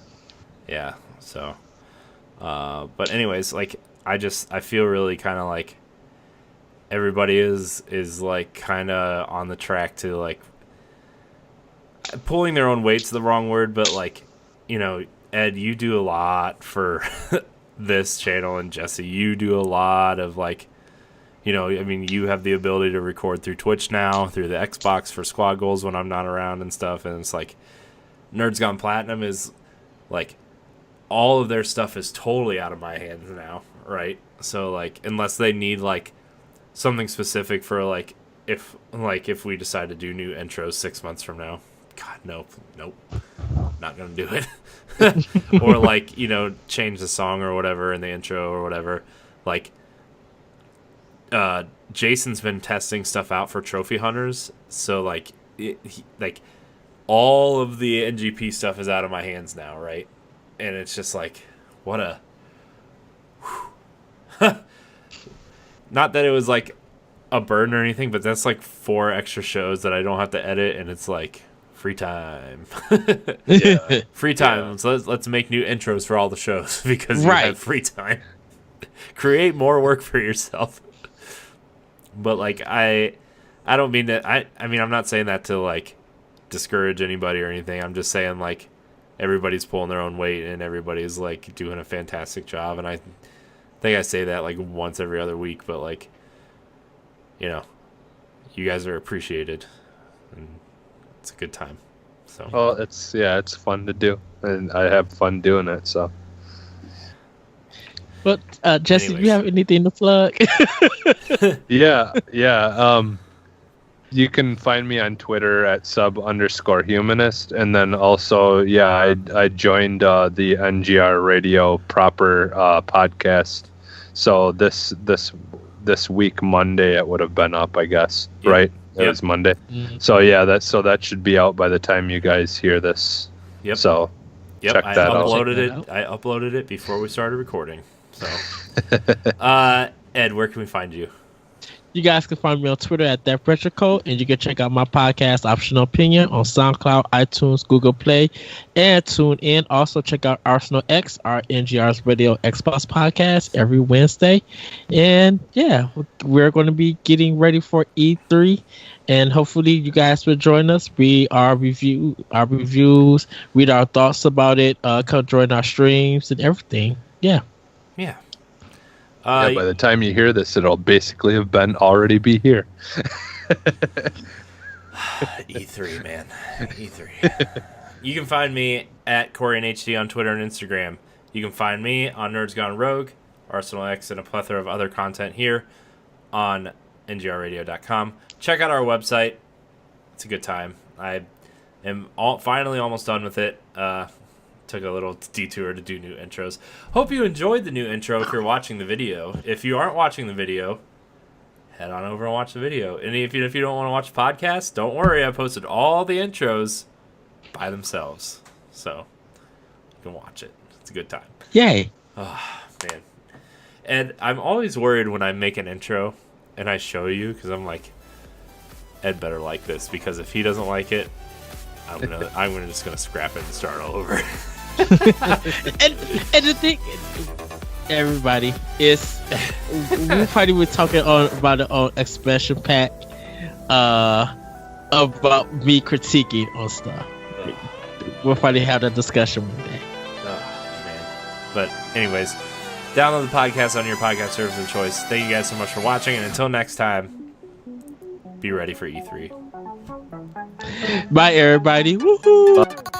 Yeah. So. But anyways, like I feel really kind of like everybody is like kind of on the track to like pulling their own weight's the wrong word, but like, you know, Ed, you do a lot for this channel, and Jesse, you do a lot of like, you know, I mean, you have the ability to record through Twitch now, through the Xbox for squad goals when I'm not around and stuff, and it's like Nerds Gone Platinum is like all of their stuff is totally out of my hands now, right? So like unless they need like something specific for like if we decide to do new intros 6 months from now, God, nope, not gonna do it. Or like, you know, change the song or whatever in the intro or whatever. Like Jason's been testing stuff out for trophy hunters, so like like all of the NGP stuff is out of my hands now, right? And it's just like, what a not that it was like a burden or anything, but that's like 4 extra shows that I don't have to edit, and it's like free time. Yeah. Free time. Yeah. So let's make new intros for all the shows because you Right. have free time. Create more work for yourself. But like I don't mean that I mean I'm not saying that to like discourage anybody or anything. I'm just saying like everybody's pulling their own weight and everybody's like doing a fantastic job, and I think I say that like once every other week, but like, you know, you guys are appreciated and it's a good time. So Well, it's fun to do, and I have fun doing it. So But Jesse, do Anyways. you have anything to plug? yeah. You can find me on Twitter at @sub_humanist, and then also I joined the NGR Radio proper podcast. So this week Monday it would have been up, I guess, Yep. right? It Yep. was Monday. Mhm. So that should be out by the time you guys hear this. Yep. So Yep, check I that out. uploaded Check it. that I uploaded it before we started recording. So Ed, where can we find you? You guys can find me on Twitter at That Pressure Code, and you can check out my podcast, Optional Opinion, on SoundCloud, iTunes, Google Play, and tune in. Also, check out Arsenal X, our NGR's Radio Xbox podcast, every Wednesday. And yeah, we're going to be getting ready for E3, and hopefully you guys will join us. We are reviews, read our thoughts about it, come join our streams and everything. Yeah. Yeah. by the time you hear this, it'll basically have been already be here. E3, man. E3. You can find me at CoreyandHD on Twitter and Instagram. You can find me on Nerds Gone Rogue, Arsenal X, and a plethora of other content here on ngrradio.com. Check out our website. It's a good time. I am finally almost done with it. Took a little detour to do new intros. Hope you enjoyed the new intro if you're watching the video. If you aren't watching the video, head on over and watch the video. And if you don't want to watch the podcast, don't worry. I posted all the intros by themselves. So you can watch it. It's a good time. Yay. Oh, man. And I'm always worried when I make an intro and I show you because I'm like, Ed better like this because if he doesn't like it, I'm just gonna scrap it and start all over. and the thing, everybody, is we probably were talking about it on expression pack about me critiquing on stuff. We'll probably have that discussion one day. Oh, man. But anyways, download the podcast on your podcast service of choice. Thank you guys so much for watching, and until next time, be ready for E3. Bye, everybody. Woohoo!